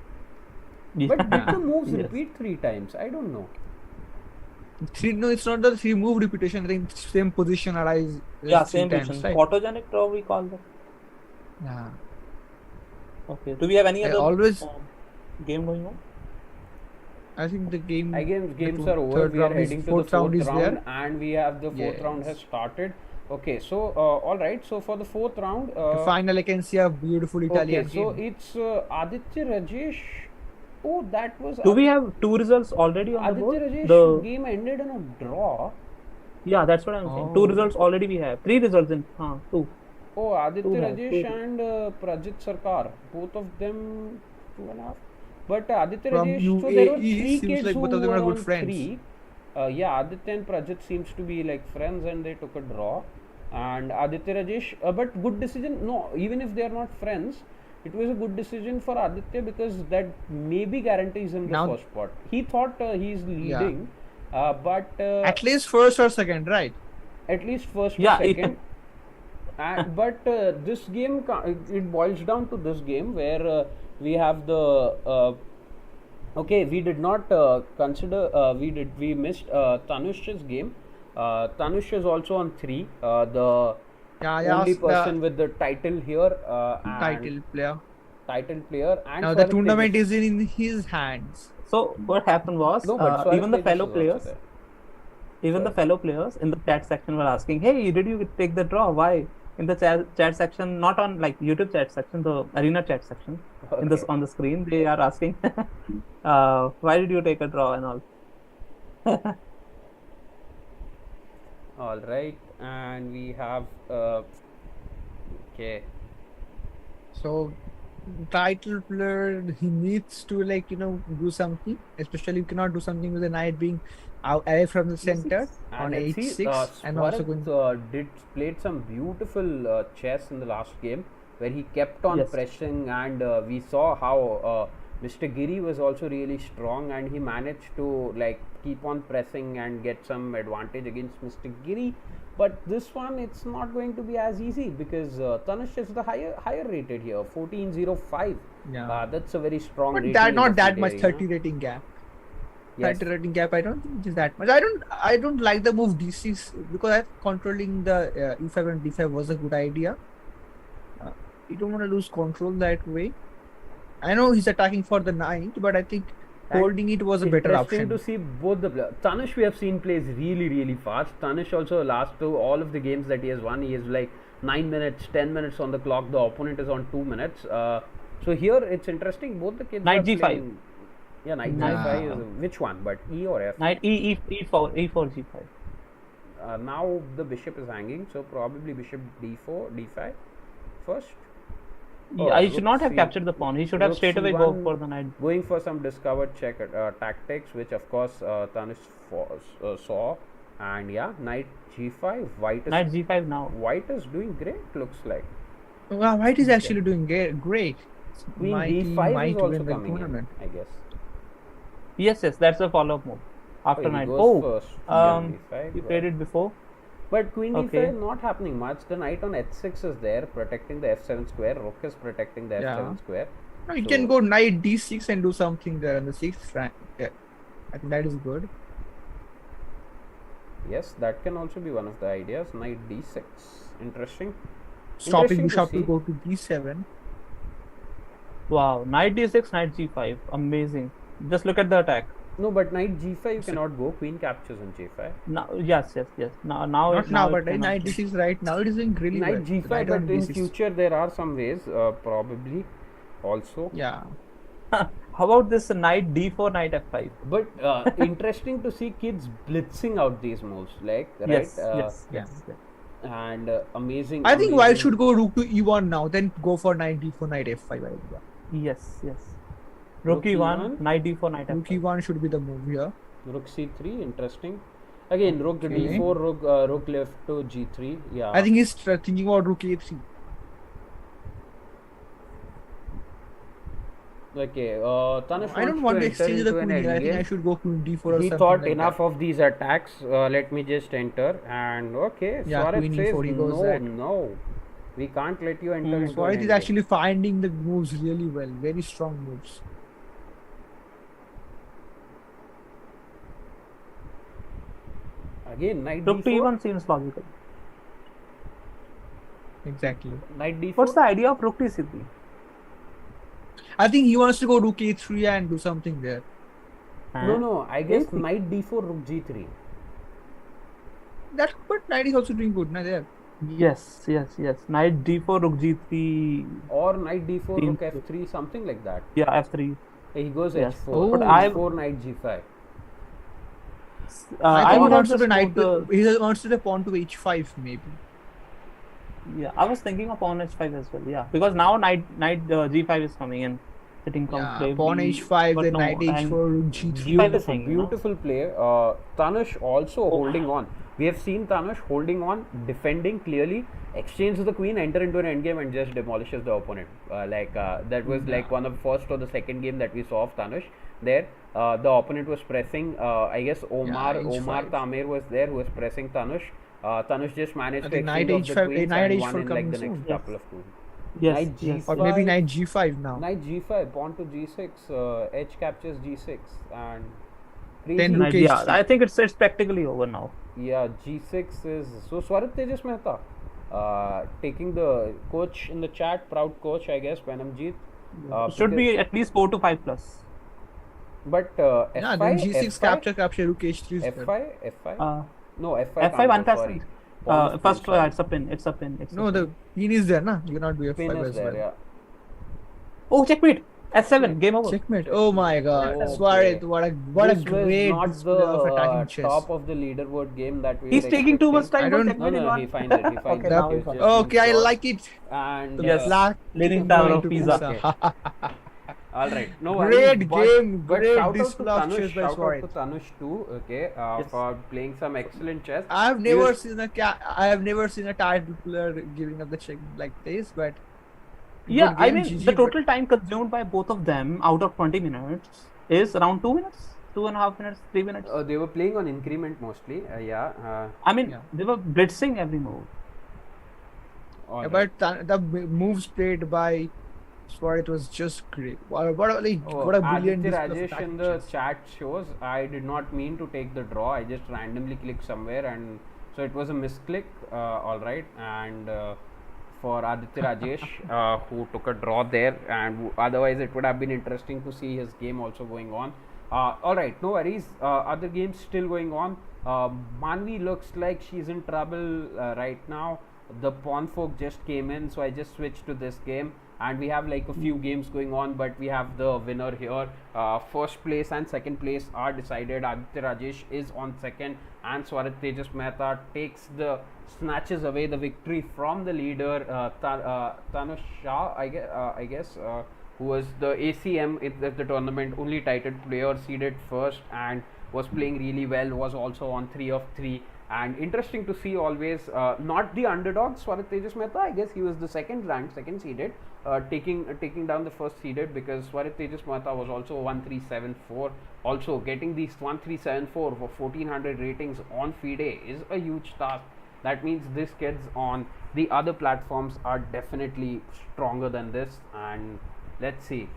Yeah. But did the moves Yes. repeat 3 times? I don't know. No, it's not the 3 move repetition. I think same position arise. Yeah, 3 same times, position. right? Photogenic draw we call that. Yeah. Okay. Do we have any I other always- game going on? I think the game. Games the are over. third We are round is- heading to the fourth round fourth is round, there. and we have the fourth round has Yes. started. Okay, so all right. So for the fourth round, Finally, I can see a beautiful Italian okay, so game. it's Aditya Rajesh. Oh, that was Do we have 2 results already on the Aditya board? Rajesh The game ended in a draw. yeah, that's what I'm saying. 2 Oh. results already we have. 3 results in 2. Oh, Aditya Two Rajesh have, two. and Prajit Sarkar, both of them 2.5. But Aditya From Rajesh, so there were UAE, 3 seems kids like who both of them were are good on friends. 3. Yeah, Aditya and Prajit seems to be like friends, and they took a draw. And Aditya Rajesh, but good decision. No, even if they are not friends, it was a good decision for Aditya because that maybe guarantees him the Now- first spot. He thought he's leading, but At least first or second, right? at least first Yeah, or second. But this game, it boils down to this game where we have the okay, we did not consider we missed Tanush's game. Tanush is also on 3, the Yeah, only the person with the title here, and title player. title player, and Now the Swarik tournament Tejas. is in his hands. So what happened was No, but Swarik even the Tejas fellow is also players there. even the fellow players in the chat section were asking, "Hey, did you take the draw? Why?" In the chat section, not on like YouTube chat section, the arena chat section, in this Okay. on the screen, they are asking, "Why did you take a draw and all?" All right, and we have okay. So title player, he needs to do something. Especially you cannot do something with the knight being out away from the center on And let's see, h6 and also Swarik, going. played some beautiful chess in the last game where he kept on Yes. pressing, and we saw how Mr. Giri was also really strong, and he managed to like keep on pressing and get some advantage against Mr. Giri. But this one, it's not going to be as easy because Tanush is the higher rated here, 1405. Yeah. That's a very strong But rating. that in not the that FIDE much arena. 30 rating gap. Yes. 30 rating gap, I don't think it is that much. I don't like the move d6 because I controlling the e5 and d5 was a good idea. You don't want to lose control that way. I know he's attacking for the knight, but I think And holding it was a better Interesting option. to see both the players. Tanush we have seen plays really fast. Tanush also last to all of the games that he has won, he is like 9 minutes, 10 minutes on the clock. The opponent is on 2 minutes. So here it's interesting. Both the kids Knight are G5. playing. Yeah, knight Yeah. G5 is which one? But E or F? Knight E4 G5. Now the bishop is hanging, so probably bishop D4, D5 first. Yeah, he should rook not have C- captured the pawn. He should have rook straight away go C1, for the knight. Going for some discovered check tactics, which of course Tanush saw. And yeah, knight G5. Knight G5 now. White is doing great. Looks like Wow, White is actually doing great. Queen Might D5 is also win the coming in, tournament. I guess. Yes, that's a follow-up move after he knight. goes Oh, first. he D5. played it before. But Queen Okay. D5 not happening much. The knight on H6 is there protecting the F7 square. Rook is protecting the Yeah. F7 square. No, you So- can go knight d6 and do something there in the sixth rank. Yeah, I think that is good. Yes, that can also be one of the ideas. Knight D6. Interesting. Stopping Interesting to bishop to see. go to d7. Wow, knight D6, knight G5. Amazing. Just look at the attack. No, but knight G5 you cannot go. Queen captures on J5. Now, yes. Now, Not now, it but cannot knight be. d6 right now it is doing really well. Knight G5, Knight on but in d6. future there are some ways, probably also. Yeah. How about this knight D4, knight F5? But interesting to see kids blitzing out these moves, like right? Yes, yeah. And amazing. I think White amazing- should go rook to e1 now, then go for knight d4, knight f5 idea. Yes. Rook Rook E1, E1, knight D4, knight Rook F5. e1 should be the move here. Rook C3, interesting. Again, rook Okay. D4, rook left to G3. Yeah. I think he's thinking about rook a3. Okay. Tanush I don't want to exchange the queen here. I think I endgame. should go queen d4 or He something thought like enough that. of these attacks. Let me just enter. And okay, Yeah, Swaraj queen says E4, he goes that. no. We can't let you enter into So an White is endgame. actually finding the moves really well. Very strong moves. Again, knight Rook to D4. E1 seems logical. Exactly. Knight D4. What's the idea of rook to C3? I think he wants to go rook a3 and do something there. No. I guess A3. knight D4, rook G3. That, but knight is also doing good now there. Yes. Knight D4, rook G3. Or knight D4, Seems rook F3, something like that. Yeah, F3. He goes Yes. H4. Oh. But I H4, knight G5. I think would he have wants to just the knight. moved He wants to the pawn to h5 maybe. Yeah, I was thinking of pawn H5 as well. Yeah, because now knight G5 is coming in, sitting Yeah, comfortably. pawn h5, but then no, knight h4, and rook g3. G5 is Beautiful, hanging, no? beautiful play. Tanush also holding on. We have seen Tanush holding on, defending clearly, exchanges the queen, enter into an endgame, and just demolishes the opponent. That was like one of the first or the second game that we saw of Tanush. There, the opponent was pressing. I guess Omar h5. Tamer was there, who was pressing Tanush. Tanush just managed I to think knight exchange off the h5 queens knight and won h4 in like the coming next soon. couple of queens. Yes, Knight yes. Or G5. maybe knight g5 now. Knight G5, pawn to G6, H captures G6, and Then crazy. rook Yeah, h3. I think it's practically over now. Yeah, G6 is so Swarat Tejas Mehta taking the coach in the chat, proud coach, I guess, Penamjeet. Should be at least 4 to 5 plus. But Yeah, F5, then g6 F5, capture rook h3 is there. F5, F5. Uh, No, F5. F5 can't go, unpassed. sorry. Pawn is First, pinned, sorry. it's a pin. It's a pin. No, the queen is there, na? You cannot do Pin f5 is as there, well. yeah. Oh, checkmate. F7. Game over. Checkmate. Oh my god. Okay. Swarit, what a This was great not display of the attacking chess. top of the leaderboard game that we He's were taking too much expecting. time. I for don't- checkmate in No, one. he finds it. He finds Okay, it. now He's it's fine. just Okay, I being short. like it. And The Yes. black Leaning going tower of to Pisa. Pisa. All right. No Great worries, game, But great shout out to display of Tanush. chess by Shout out to Swarit. Tanush too. Okay, Yes. for playing some excellent chess. I have He never was- seen a title player giving up the check like this, but Yeah, Good I game, mean, GG. the total time consumed by both of them out of 20 minutes is around 2 minutes, 2.5 minutes, 3 minutes. They were playing on increment mostly. Yeah. I mean, Yeah. they were blitzing every move. All Yeah, right. but the moves played by Sword, it was just great. Oh, What a brilliant Aditya display of Rajesh in attacking the chess. chat shows I did not mean to take the draw. I just randomly clicked somewhere, and so it was a misclick. All right, and for Aditya Rajesh, who took a draw there, and otherwise it would have been interesting to see his game also going on. All right, no worries. Other games still going on. Manvi looks like she's in trouble right now. The pawn fork just came in, so I just switched to this game, and we have like a few games going on, but we have the winner here. First place and second place are decided. Aditya Rajesh is on second, and Swarat Tejas Mehta takes the snatches away the victory from the leader Tanush Shah, I guess, who was the ACM at the tournament, only titled player, seeded first, and was playing really well. Was also on 3 of 3. And interesting to see always, not the underdog Swarat Tejas Mehta. I guess he was the second ranked, second seeded, taking down the first seeded, because Swarat Tejas Mehta was also 1374. Also getting these 1374 for 1400 ratings on FIDE is a huge task. That means these kids on the other platforms are definitely stronger than this. And let's see.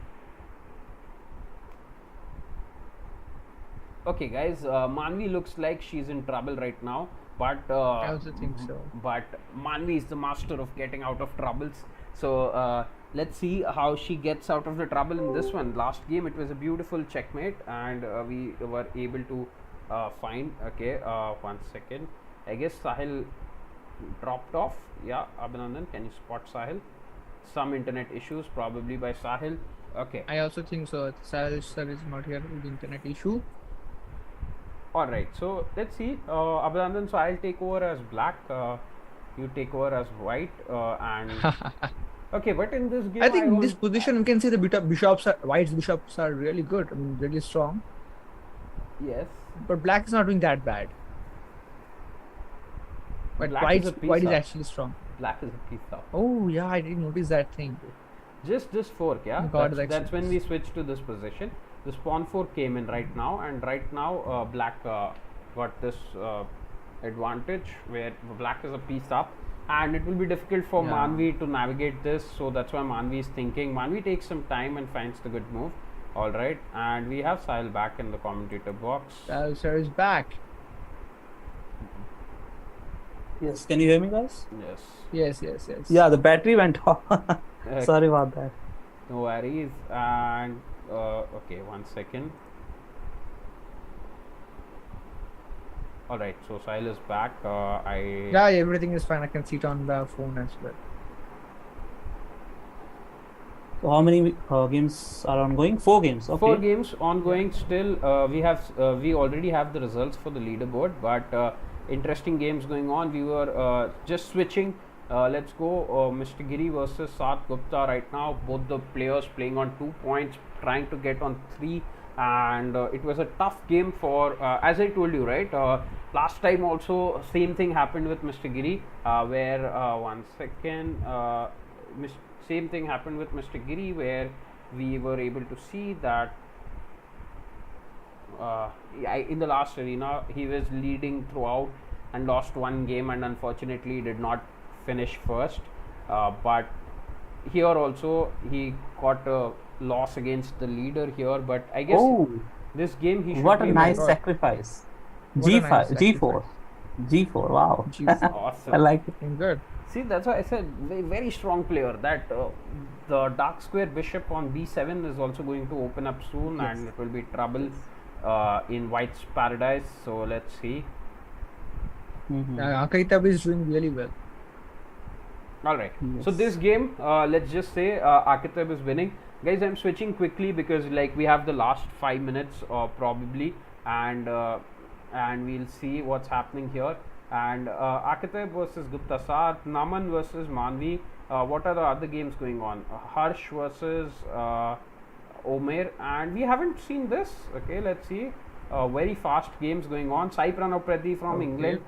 Okay, guys, Manvi looks like she's in trouble right now, but I also think so. but Manvi is the master of getting out of troubles. So let's see how she gets out of the trouble in this one. Last game it was a beautiful checkmate, and we were able to find. Okay, 1 second. I guess Sahil dropped off. Yeah, Abhinandan, can you spot Sahil? Some internet issues, probably by Sahil. Okay. I also think so. Sal sir is not here with the internet issue. Alright, so let's see. Abhinandan, so I'll take over as black. You take over as white. And okay, but in this game, I think in this position we can see the white's bishops are really good. I mean, really strong. Yes. But black is not doing that bad. But Black is a white is piece up. actually strong. Black is a piece up. Oh yeah, I didn't notice that thing. Just this fork, yeah. God, That's when we switched to this position. The pawn fork came in right now, and right now black got this advantage where black is a piece up, and it will be difficult for Yeah. Manvi to navigate this. So that's why Manvi is thinking. Manvi takes some time and finds the good move. All right, and we have Sahil back in the commentator box. Sal sir is back. Yes, can you hear me, guys? Yes. Yes. Yeah, the battery went off. Uh, Sorry about that. No worries. And okay, 1 second. All right, so Sahil is back. Yeah, everything is fine. I can see it on the phone as well. So how many games are ongoing? 4 games. Okay. 4 games ongoing still. We already have the results for the leaderboard, but interesting games going on. We were just switching. Let's go Mr. Giri versus Sat Gupta right now. Both the players playing on 2 points, trying to get on 3, and it was a tough game for, as I told you, right? Last time also same thing happened with Mr. Giri, where 1 second, same thing happened with Mr. Giri, where we were able to see that in the last arena he was leading throughout and lost 1 game, and unfortunately did not finish first. But here also he got a loss against the leader here, but I guess Oh, this game he should what a be nice God. sacrifice. What a G5, nice G4, G4. Wow, G4. awesome. I like it. Looking good. See, that's why I said very strong player. That the dark square bishop on b7 is also going to open up soon, Yes. and it will be trouble in white's paradise. So let's see. Mhm. Akaitab is doing really well. All right. So Yes. this game, let's just say Akitab is winning. Guys, I'm switching quickly because like we have the last 5 minutes probably, and we'll see what's happening here. And Akitab versus Gupta Sat, Naman versus Manvi. What are the other games going on? Harsh versus Omer, and we haven't seen this. Okay, let's see. Very fast games going on. Sai Pranav Prati from Okay. England.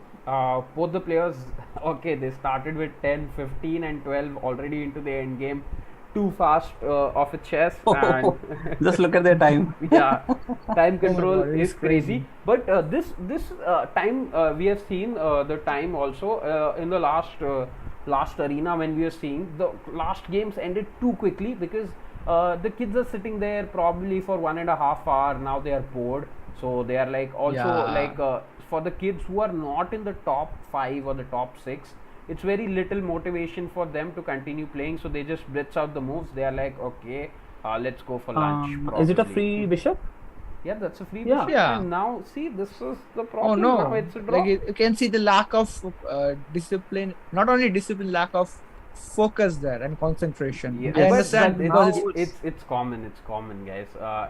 Both the players, okay, they started with 10, 15 and 12 already into the end game. too fast of a chess, and Just look at their time. yeah, time my control God, it is is crazy. crazy. But this time we have seen the time also in the last arena, when we are seeing the last games ended too quickly, because the kids are sitting there probably for 1.5 hours. Now they are bored, so they are like also Yeah. like for the kids who are not in the top 5 or the top 6, it's very little motivation for them to continue playing, so they just blitz out the moves. They are like, okay, let's go for lunch Is it a probably. free bishop? Yeah, that's a free Yeah. bishop. Yeah. And now see, this is the Oh problem. no! Now it's a draw. Like you can see the lack of discipline. Not only discipline, lack of focus there and concentration. Yeah, I Yes. understand but because it's common. It's common, guys.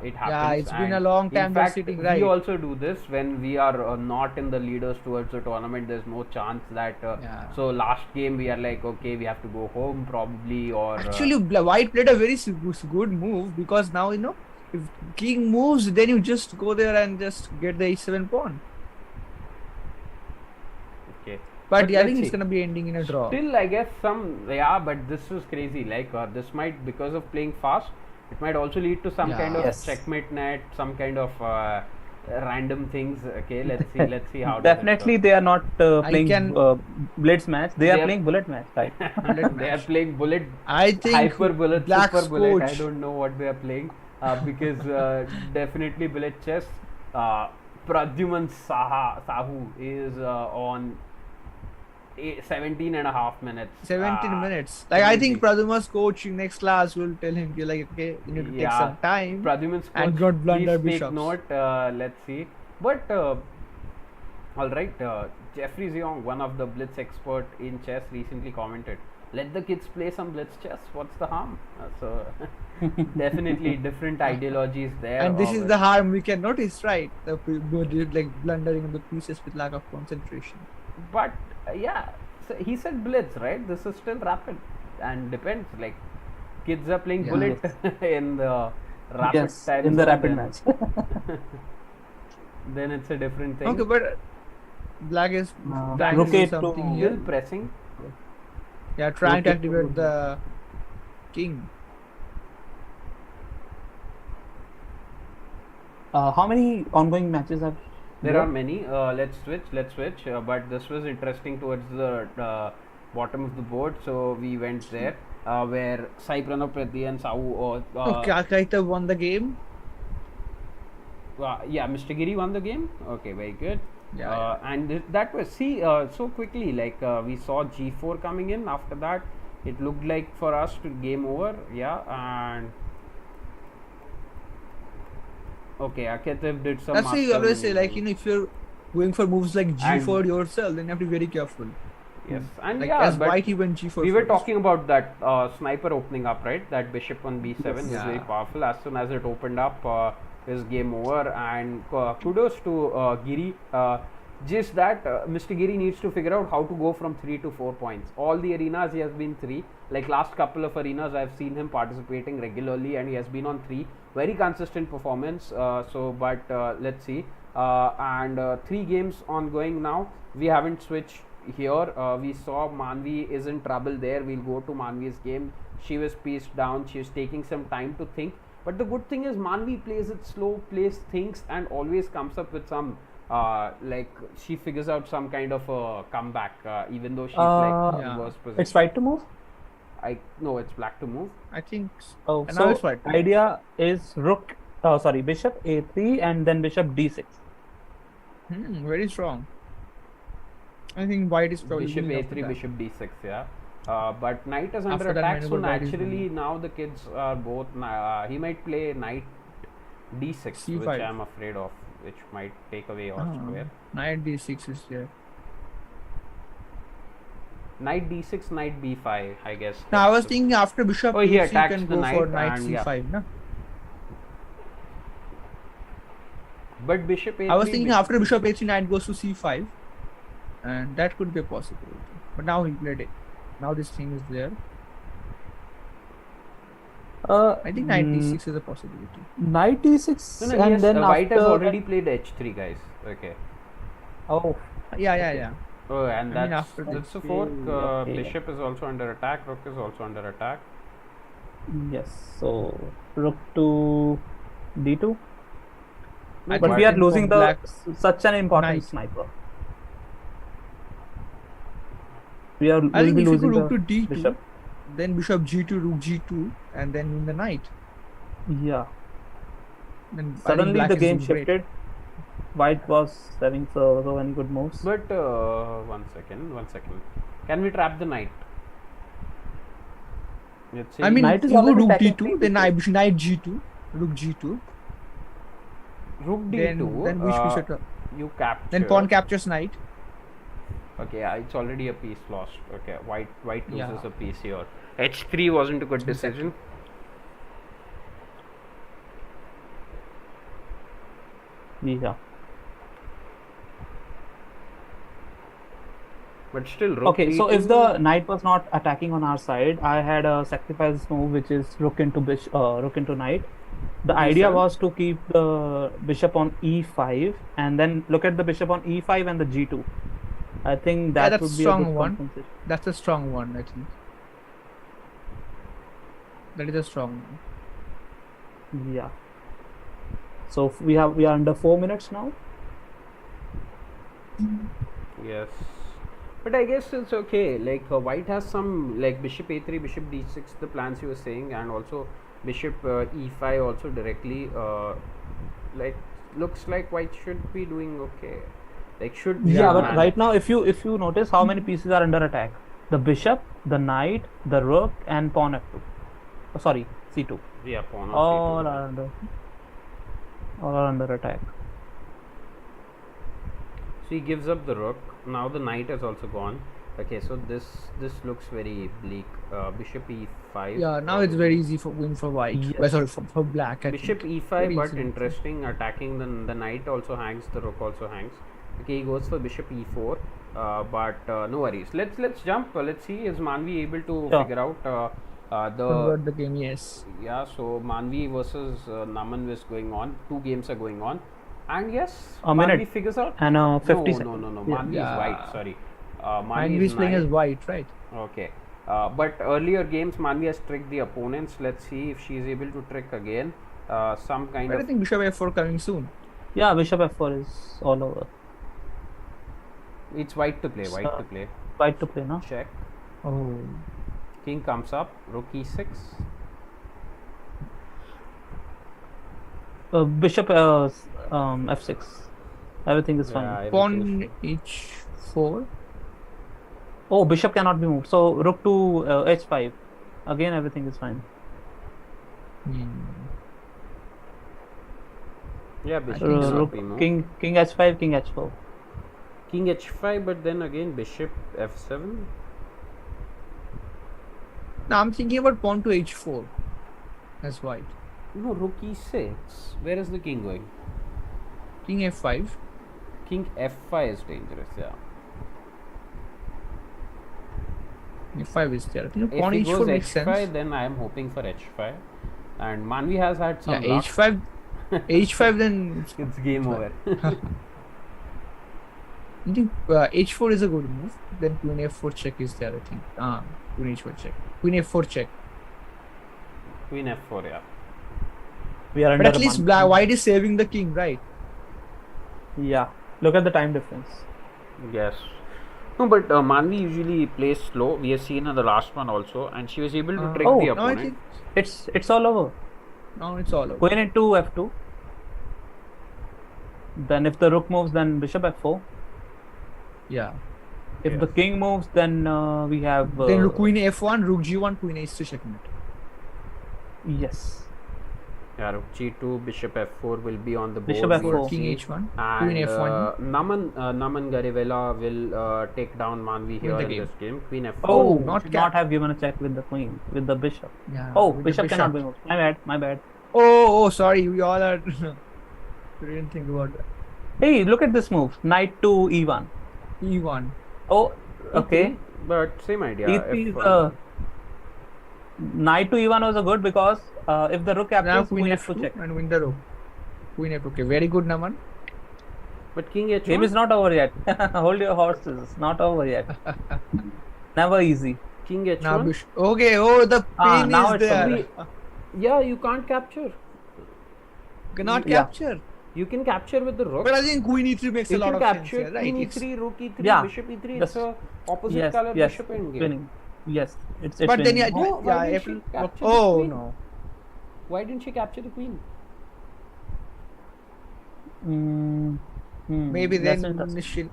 It happens. yeah, it's been a and long time In they're fact, sitting we right. also do this when we are not in the leaders towards the tournament. There's no chance that. Yeah. So last game we are like, okay, we have to go home probably, or Actually, White played a very good move, because now if king moves, then you just go there and just get the e7 pawn. okay. But yeah, I let's think it's see. gonna be ending in a draw. Still, I guess but this is crazy. Like this might, because of playing fast, it might also lead to some kind of Yes. checkmate net, some kind of random things. Okay, let's see. Let's see how. Definitely, they are not playing can- blitz match. They They are are- playing bullet match, right? Bullet They are match. playing bullet, I think hyper bullet, Black's super bullet. I coach- don't know what they are playing because definitely bullet chess. Pradyuman Sahu is on 17.5 minutes. 17 minutes. Like I think crazy. Pradyuman's coach in next class will tell him, like, okay, you need to take Yeah. some time. Pradyuman's And coach, not blunder please take bishops. note. Let's see. But all right, Jeffrey Ziong, one of the blitz expert in chess, recently commented, "Let the kids play some blitz chess. What's the harm?" So definitely different ideologies there. And this is of the it. harm we can notice, right? Like blundering of the pieces with lack of concentration. But yeah, so he said blitz, right? This is still rapid, and depends. Like kids are playing Yeah. bullet in the rapid Yes, time in the zone, rapid then- match. Then it's a different thing. Okay, but Black is Uh, trying to rook do A2. something Still here. pressing. Yeah, trying to rook A2. activate the king. How many ongoing matches have There are many. Let's switch. But this was interesting towards the bottom of the board, so we went there where Sai Pranav Prati and Sahu. Okay, Akaita won the game. Yeah, Mr. Giri won the game. Okay, very good. Yeah, And that was so quickly. Like we saw G4 coming in. After that, it looked like for us to game over. Yeah, and okay, Aketev did some. That's why you always say, like, master- if you're going for moves like G4 And- yourself, then you have to be very careful. Yes, and Like yeah, as but White even G4. we were first. talking about that sniper opening up, right? That bishop on b7 is Yeah. very powerful. As soon as it opened up, is game over. And kudos to Giri. Just that Mr. Giri needs to figure out how to go from 3 to 4 points. All the arenas he has been 3. Like last couple of arenas, I've seen him participating regularly, and he has been on 3. Very consistent performance. But let's see. And 3 games ongoing now. We haven't switched here. We saw Manvi is in trouble there. We'll go to Manvi's game. She was pieced down. She was taking some time to think. But the good thing is Manvi plays it slow, thinks, and always comes up with some like she figures out some kind of a comeback, even though she's like Yeah. in worse It's position. white to move. No, it's black to move. I think. Oh, And now so it's white. idea is rook. Bishop a3 and then bishop d6. Very strong. I think White is probably Bishop winning after a3, that. bishop d6. Yeah. But knight is under After that, attack, so maneuver, White is naturally winning. now the kids are both. He might play knight d6, which C5. I'm afraid of, which might take away our square. Knight D6 is there. Knight d6, knight b5, I guess. Now I that's was the- thinking after Bishop Oh, he E3 attacks can the go for knight Knight and yeah. C5. No? But bishop a3. I was thinking after Bishop A3, Knight goes to C5, and that could be a possibility. But now he played it. Now this thing is there. I think Knight D6 is a possibility. Knight d6 No, and yes, then white has after already played h3, guys. Okay. Oh, Yeah. Oh, and I mean, that's after that's a this, fork. okay. Bishop is also under attack. Rook is also under attack. Yes. So rook to d2. I But think we are then losing for black such an important knight. sniper. We'll I think be if you go losing rook the to d2, bishop. then bishop g2, rook g2, and then win the knight. Yeah. Then I think Suddenly black the is game doing great. shifted. White was having so many good moves. But one second. Can we trap the knight? Let's say I mean, Knight is you go already rook attacking d2, three then pieces. knight g2, rook g2, rook then d2. which we should You capture. then pawn captures knight. Okay, it's already a piece lost. Okay, white loses Yeah. a piece here. h3 wasn't a good Exactly. decision. Yeah. But still, rook Okay, so if d2, the knight was not attacking on our side, I had a sacrifice move which is rook into rook into knight. The idea E7? was to keep the bishop on e5 and then look at the bishop on e5 and the g2. I think Yeah, that that's would a be a good strong one. compensation. That's a strong one, I think. That is a strong one. Yeah. So we are under 4 minutes now. yes. But I guess it's okay. Like white has some like bishop a3, bishop d6, the plans you were saying, and also bishop e5 also directly. Like looks like white should be doing okay. Like should Yeah, but manage. right now if you notice how many pieces are under attack, the bishop, the knight, the rook, and pawn f2. Oh, sorry, c2. Yeah, pawn on All c2. are under attack. So he gives up the rook. Now the knight has also gone. Okay, so this looks very bleak. Bishop e5. Yeah, now it's very easy for win for white. Yes. Well, sorry, for black. I Bishop think. e5, Very but easy. interesting. Attacking the knight also hangs. The rook also hangs. Okay, he goes for bishop e4. But no worries. Let's jump. Let's see, is Manvi able to Sure. figure out the Convert the game, yes. yeah. So Manvi versus Naman is going on. 2 games are going on, and yes, A Manvi minute figures out. and 50 no, seconds. no. Yeah. Manvi is white. Sorry. Manvi And is he's playing as knight. white, right? Okay. But earlier games, Manvi has tricked the opponents. Let's see if she is able to trick again. Some kind But I of. think bishop f4 coming soon. Yeah, bishop f4 is all over. It's white to play. White to play. White to play now. Check. Oh. King comes up. Rook e6. Bishop f6. Everything is fine. Yeah, Pawn everything is- h4. Oh, bishop cannot be moved. So rook to h5. Again, everything is fine. Yeah, bishop think so. cannot Rook, be moved. king h5, king h4. King h5, but then again bishop f7. Now I'm thinking about pawn to h4 as white. No, rook e6. Where is the king going? King f5. King f5 is dangerous. Yeah. F5 is there. I think If pawn he h4 goes makes h5, sense. then I am hoping for h5. And Manvi has had some Yeah, luck. h5. h5 then It's game over. I think h4 is a good move. Then queen f4 check is there, I think. Queen h4 check. Queen f4 check. Queen f4, yeah. We are But under at least one. white is saving the king, right? Yeah. Look at the time difference. Yes. No, but Manvi usually plays slow. We have seen in the last one also, and she was able to trick Oh, the Now I opponent. think It's all over. now it's all over. Queen into f2. Then if the rook moves, then bishop f4. Yeah. If the Yes. king moves, then we have Then rook queen f1, rook g1, queen h3 checkmate. yes. Yeah, rook g2, bishop f4 will be on the board. Bishop we f4. will King see. h1, And queen f1. Naman Garivela will take down Manvi here the in game. this game. Queen f4. Oh, not should cap. not have given a check with the queen, with the bishop. Yeah. Oh, with the bishop cannot be moved. My bad. Oh, sorry. We all are. We didn't think about that. Hey, look at this move. Knight to e1. e1. Oh, okay. But same idea. E3 is F1. knight to e1 was a good because if the rook Now captures, queen queen f2 f2 check. and win the rook. Queen f2. Okay, very good, Naman. But king h1. Game is not over yet. Hold your horses. Not over yet. Never easy. King Now h1. bishop. Okay. Oh, the pin now is it's there. okay. Yeah, you can't capture. Cannot Yeah. capture. You can capture with the rook. But I think queen e3 makes a You lot can of sense capture here, right? queen It's e3, rook e3, Yeah. bishop e3. Just It's a opposite yes, color yes, bishop endgame. winning. Yes, it's but then winning. No, why yeah, didn't April. she capture the Oh queen? no. Why didn't she capture the queen? Maybe That's then interesting. she.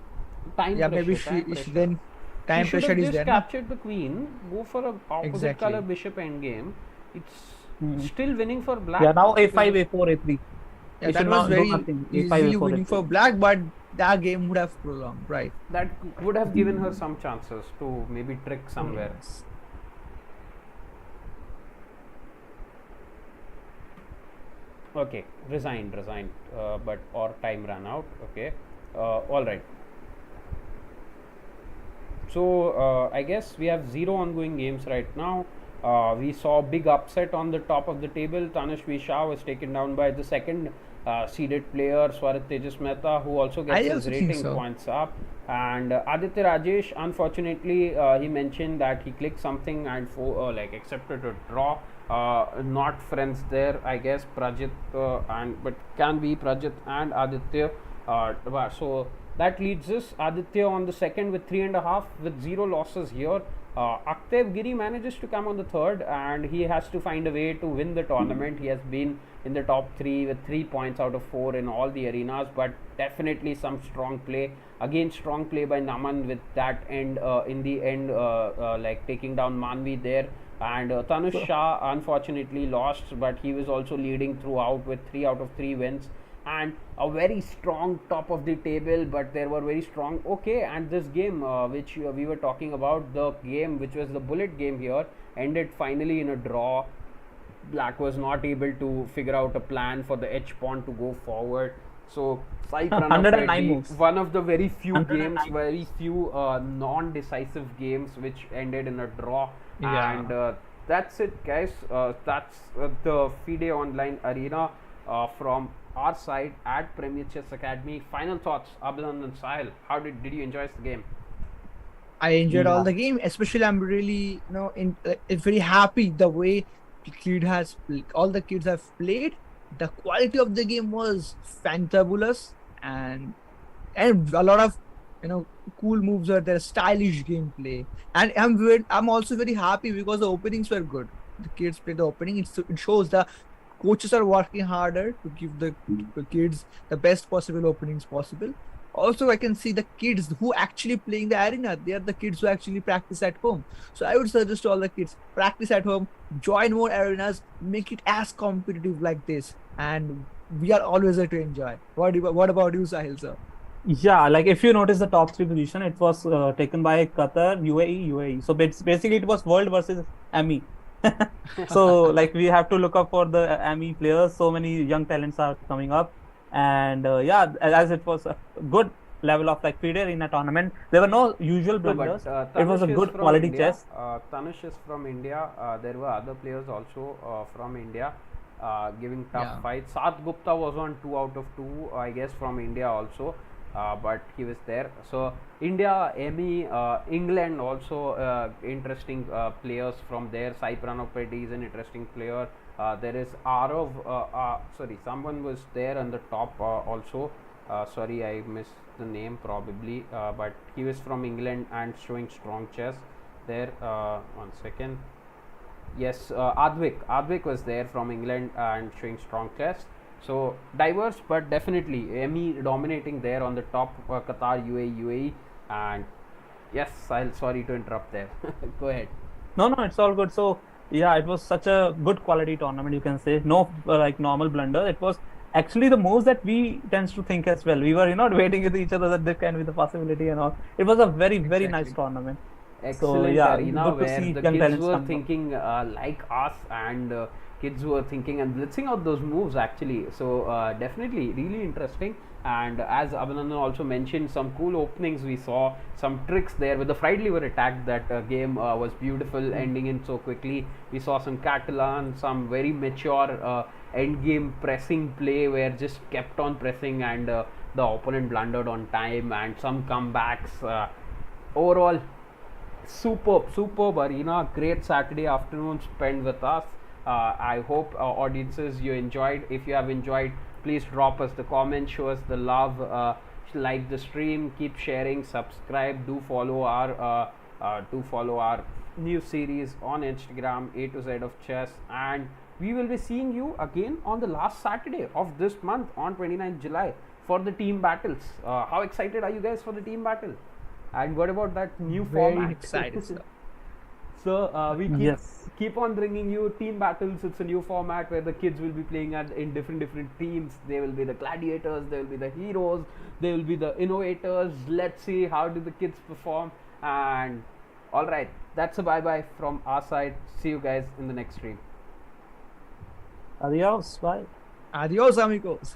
Time Yeah, pressure. maybe Time she pressure. then time She should pressure have is just there, na? captured the queen, go for a opposite color Exactly. bishop endgame. It's Hmm. still winning for black. Yeah, now because a5, this- a4, a3. Yeah, You that should was not do very nothing. a5, easily a4, winning for a3. black, but that game would have prolonged, right? that would have given her some chances to maybe trick somewhere. Yes. Okay, resigned, but or time ran out. Okay, all right. So I guess we have 0 ongoing games right now. We saw big upset on the top of the table. Tanashvi Shah was taken down by the second seeded player Swarat Tejas Mehta, who also gets I his also think rating so. points up. And Aditya Rajesh, unfortunately, he mentioned that he clicked something and like accepted a draw. Not friends there, I guess. Prajit but can be Prajit and Aditya. So that leads us Aditya on the second with 3.5 with 0 losses here. Aktev Giri manages to come on the third and he has to find a way to win the tournament. He has been in the top 3 with 3 points out of 4 in all the arenas, but definitely some strong play. Again, strong play by Naman with that end in the end, like taking down Manvi there. And Tanush Shah unfortunately lost, but he was also leading throughout with 3 out of 3 wins and a very strong top of the table. But there were very strong. Okay, and this game which we were talking about, the game which was the bullet game here, ended finally in a draw. Black was not able to figure out a plan for the H pawn to go forward. So Sai Pranab 109 Reddy, moves. one of the very few 109 games, very few non-decisive games which ended in a draw. Yeah. And that's it, guys. That's the FIDE online arena from our side at Premier Chess Academy. Final thoughts, Abhinandan Sahil. How did you enjoy the game? I enjoyed all Yeah. the game, especially I'm really very happy the way all the kids have played. The quality of the game was fantabulous, and a lot of cool moves are there, stylish gameplay, and I'm also very happy because the openings were good. The kids played the opening. It shows the coaches are working harder to give the kids the best possible openings possible. Also, I can see the kids who actually playing the arena. They are the kids who actually practice at home. So I would suggest to all the kids, practice at home, join more arenas, make it as competitive like this, and we are always there to enjoy. What about you, Sahil sir? Yeah, like if you notice the top 3 position, it was taken by Qatar, UAE. So basically, it was world versus AMI. So like we have to look up for the AMI players. So many young talents are coming up, and yeah, as it was a good level of like FIDE in a tournament, there were no usual No, blunders. but It was a Tanush is good from quality India. chess. Tanush is from India. There were other players also from India giving tough Yeah. fights. Saad Gupta was on 2 out of 2, I guess, from India also. But he was there. So India, Emi, England also interesting players from there. Sai Pranab Reddy is an interesting player. There is Arav. Sorry, someone was there on the top also. Sorry, I missed the name probably, but he was from England and showing strong chess there. 1 second. Yes, Advik was there from England and showing strong chess. So diverse, but definitely Emi dominating there on the top. Qatar, UAE, and yes, sorry to interrupt there. Go ahead. No, it's all good. So yeah, it was such a good quality tournament. You can say no like normal blunder. It was actually the moves that we tends to think as well. We were debating with each other that this can be the possibility and all. It was a very nice Exactly. tournament. So Excellent yeah, arena good to where see the young kids talents were coming up. thinking like us, and kids were thinking and blitzing out those moves actually. So definitely really interesting. And as Abhinandan also mentioned, some cool openings we saw, some tricks there with the fried liver attack. That game was beautiful, ending in so quickly. We saw some Catalan, some very mature end game pressing play where just kept on pressing, and the opponent blundered on time, and some comebacks. Overall, Superb arena. Great Saturday afternoon spent with us. I hope audiences you enjoyed. If you have enjoyed, please drop us the comment, show us the love, like the stream, keep sharing, subscribe, do follow our new series on Instagram, A to Z of Chess, and we will be seeing you again on the last Saturday of this month on 29th July for the team battles. How excited are you guys for the team battle? And what about that new Very format? excited, sir. So we Yes. keep on bringing you team battles. It's a new format where the kids will be playing in different teams. They will be the gladiators, they will be the heroes, they will be the innovators. Let's see how do the kids perform. And all right, that's a bye bye from our side. See you guys in the next stream. Adios. Bye. Adios, amigos.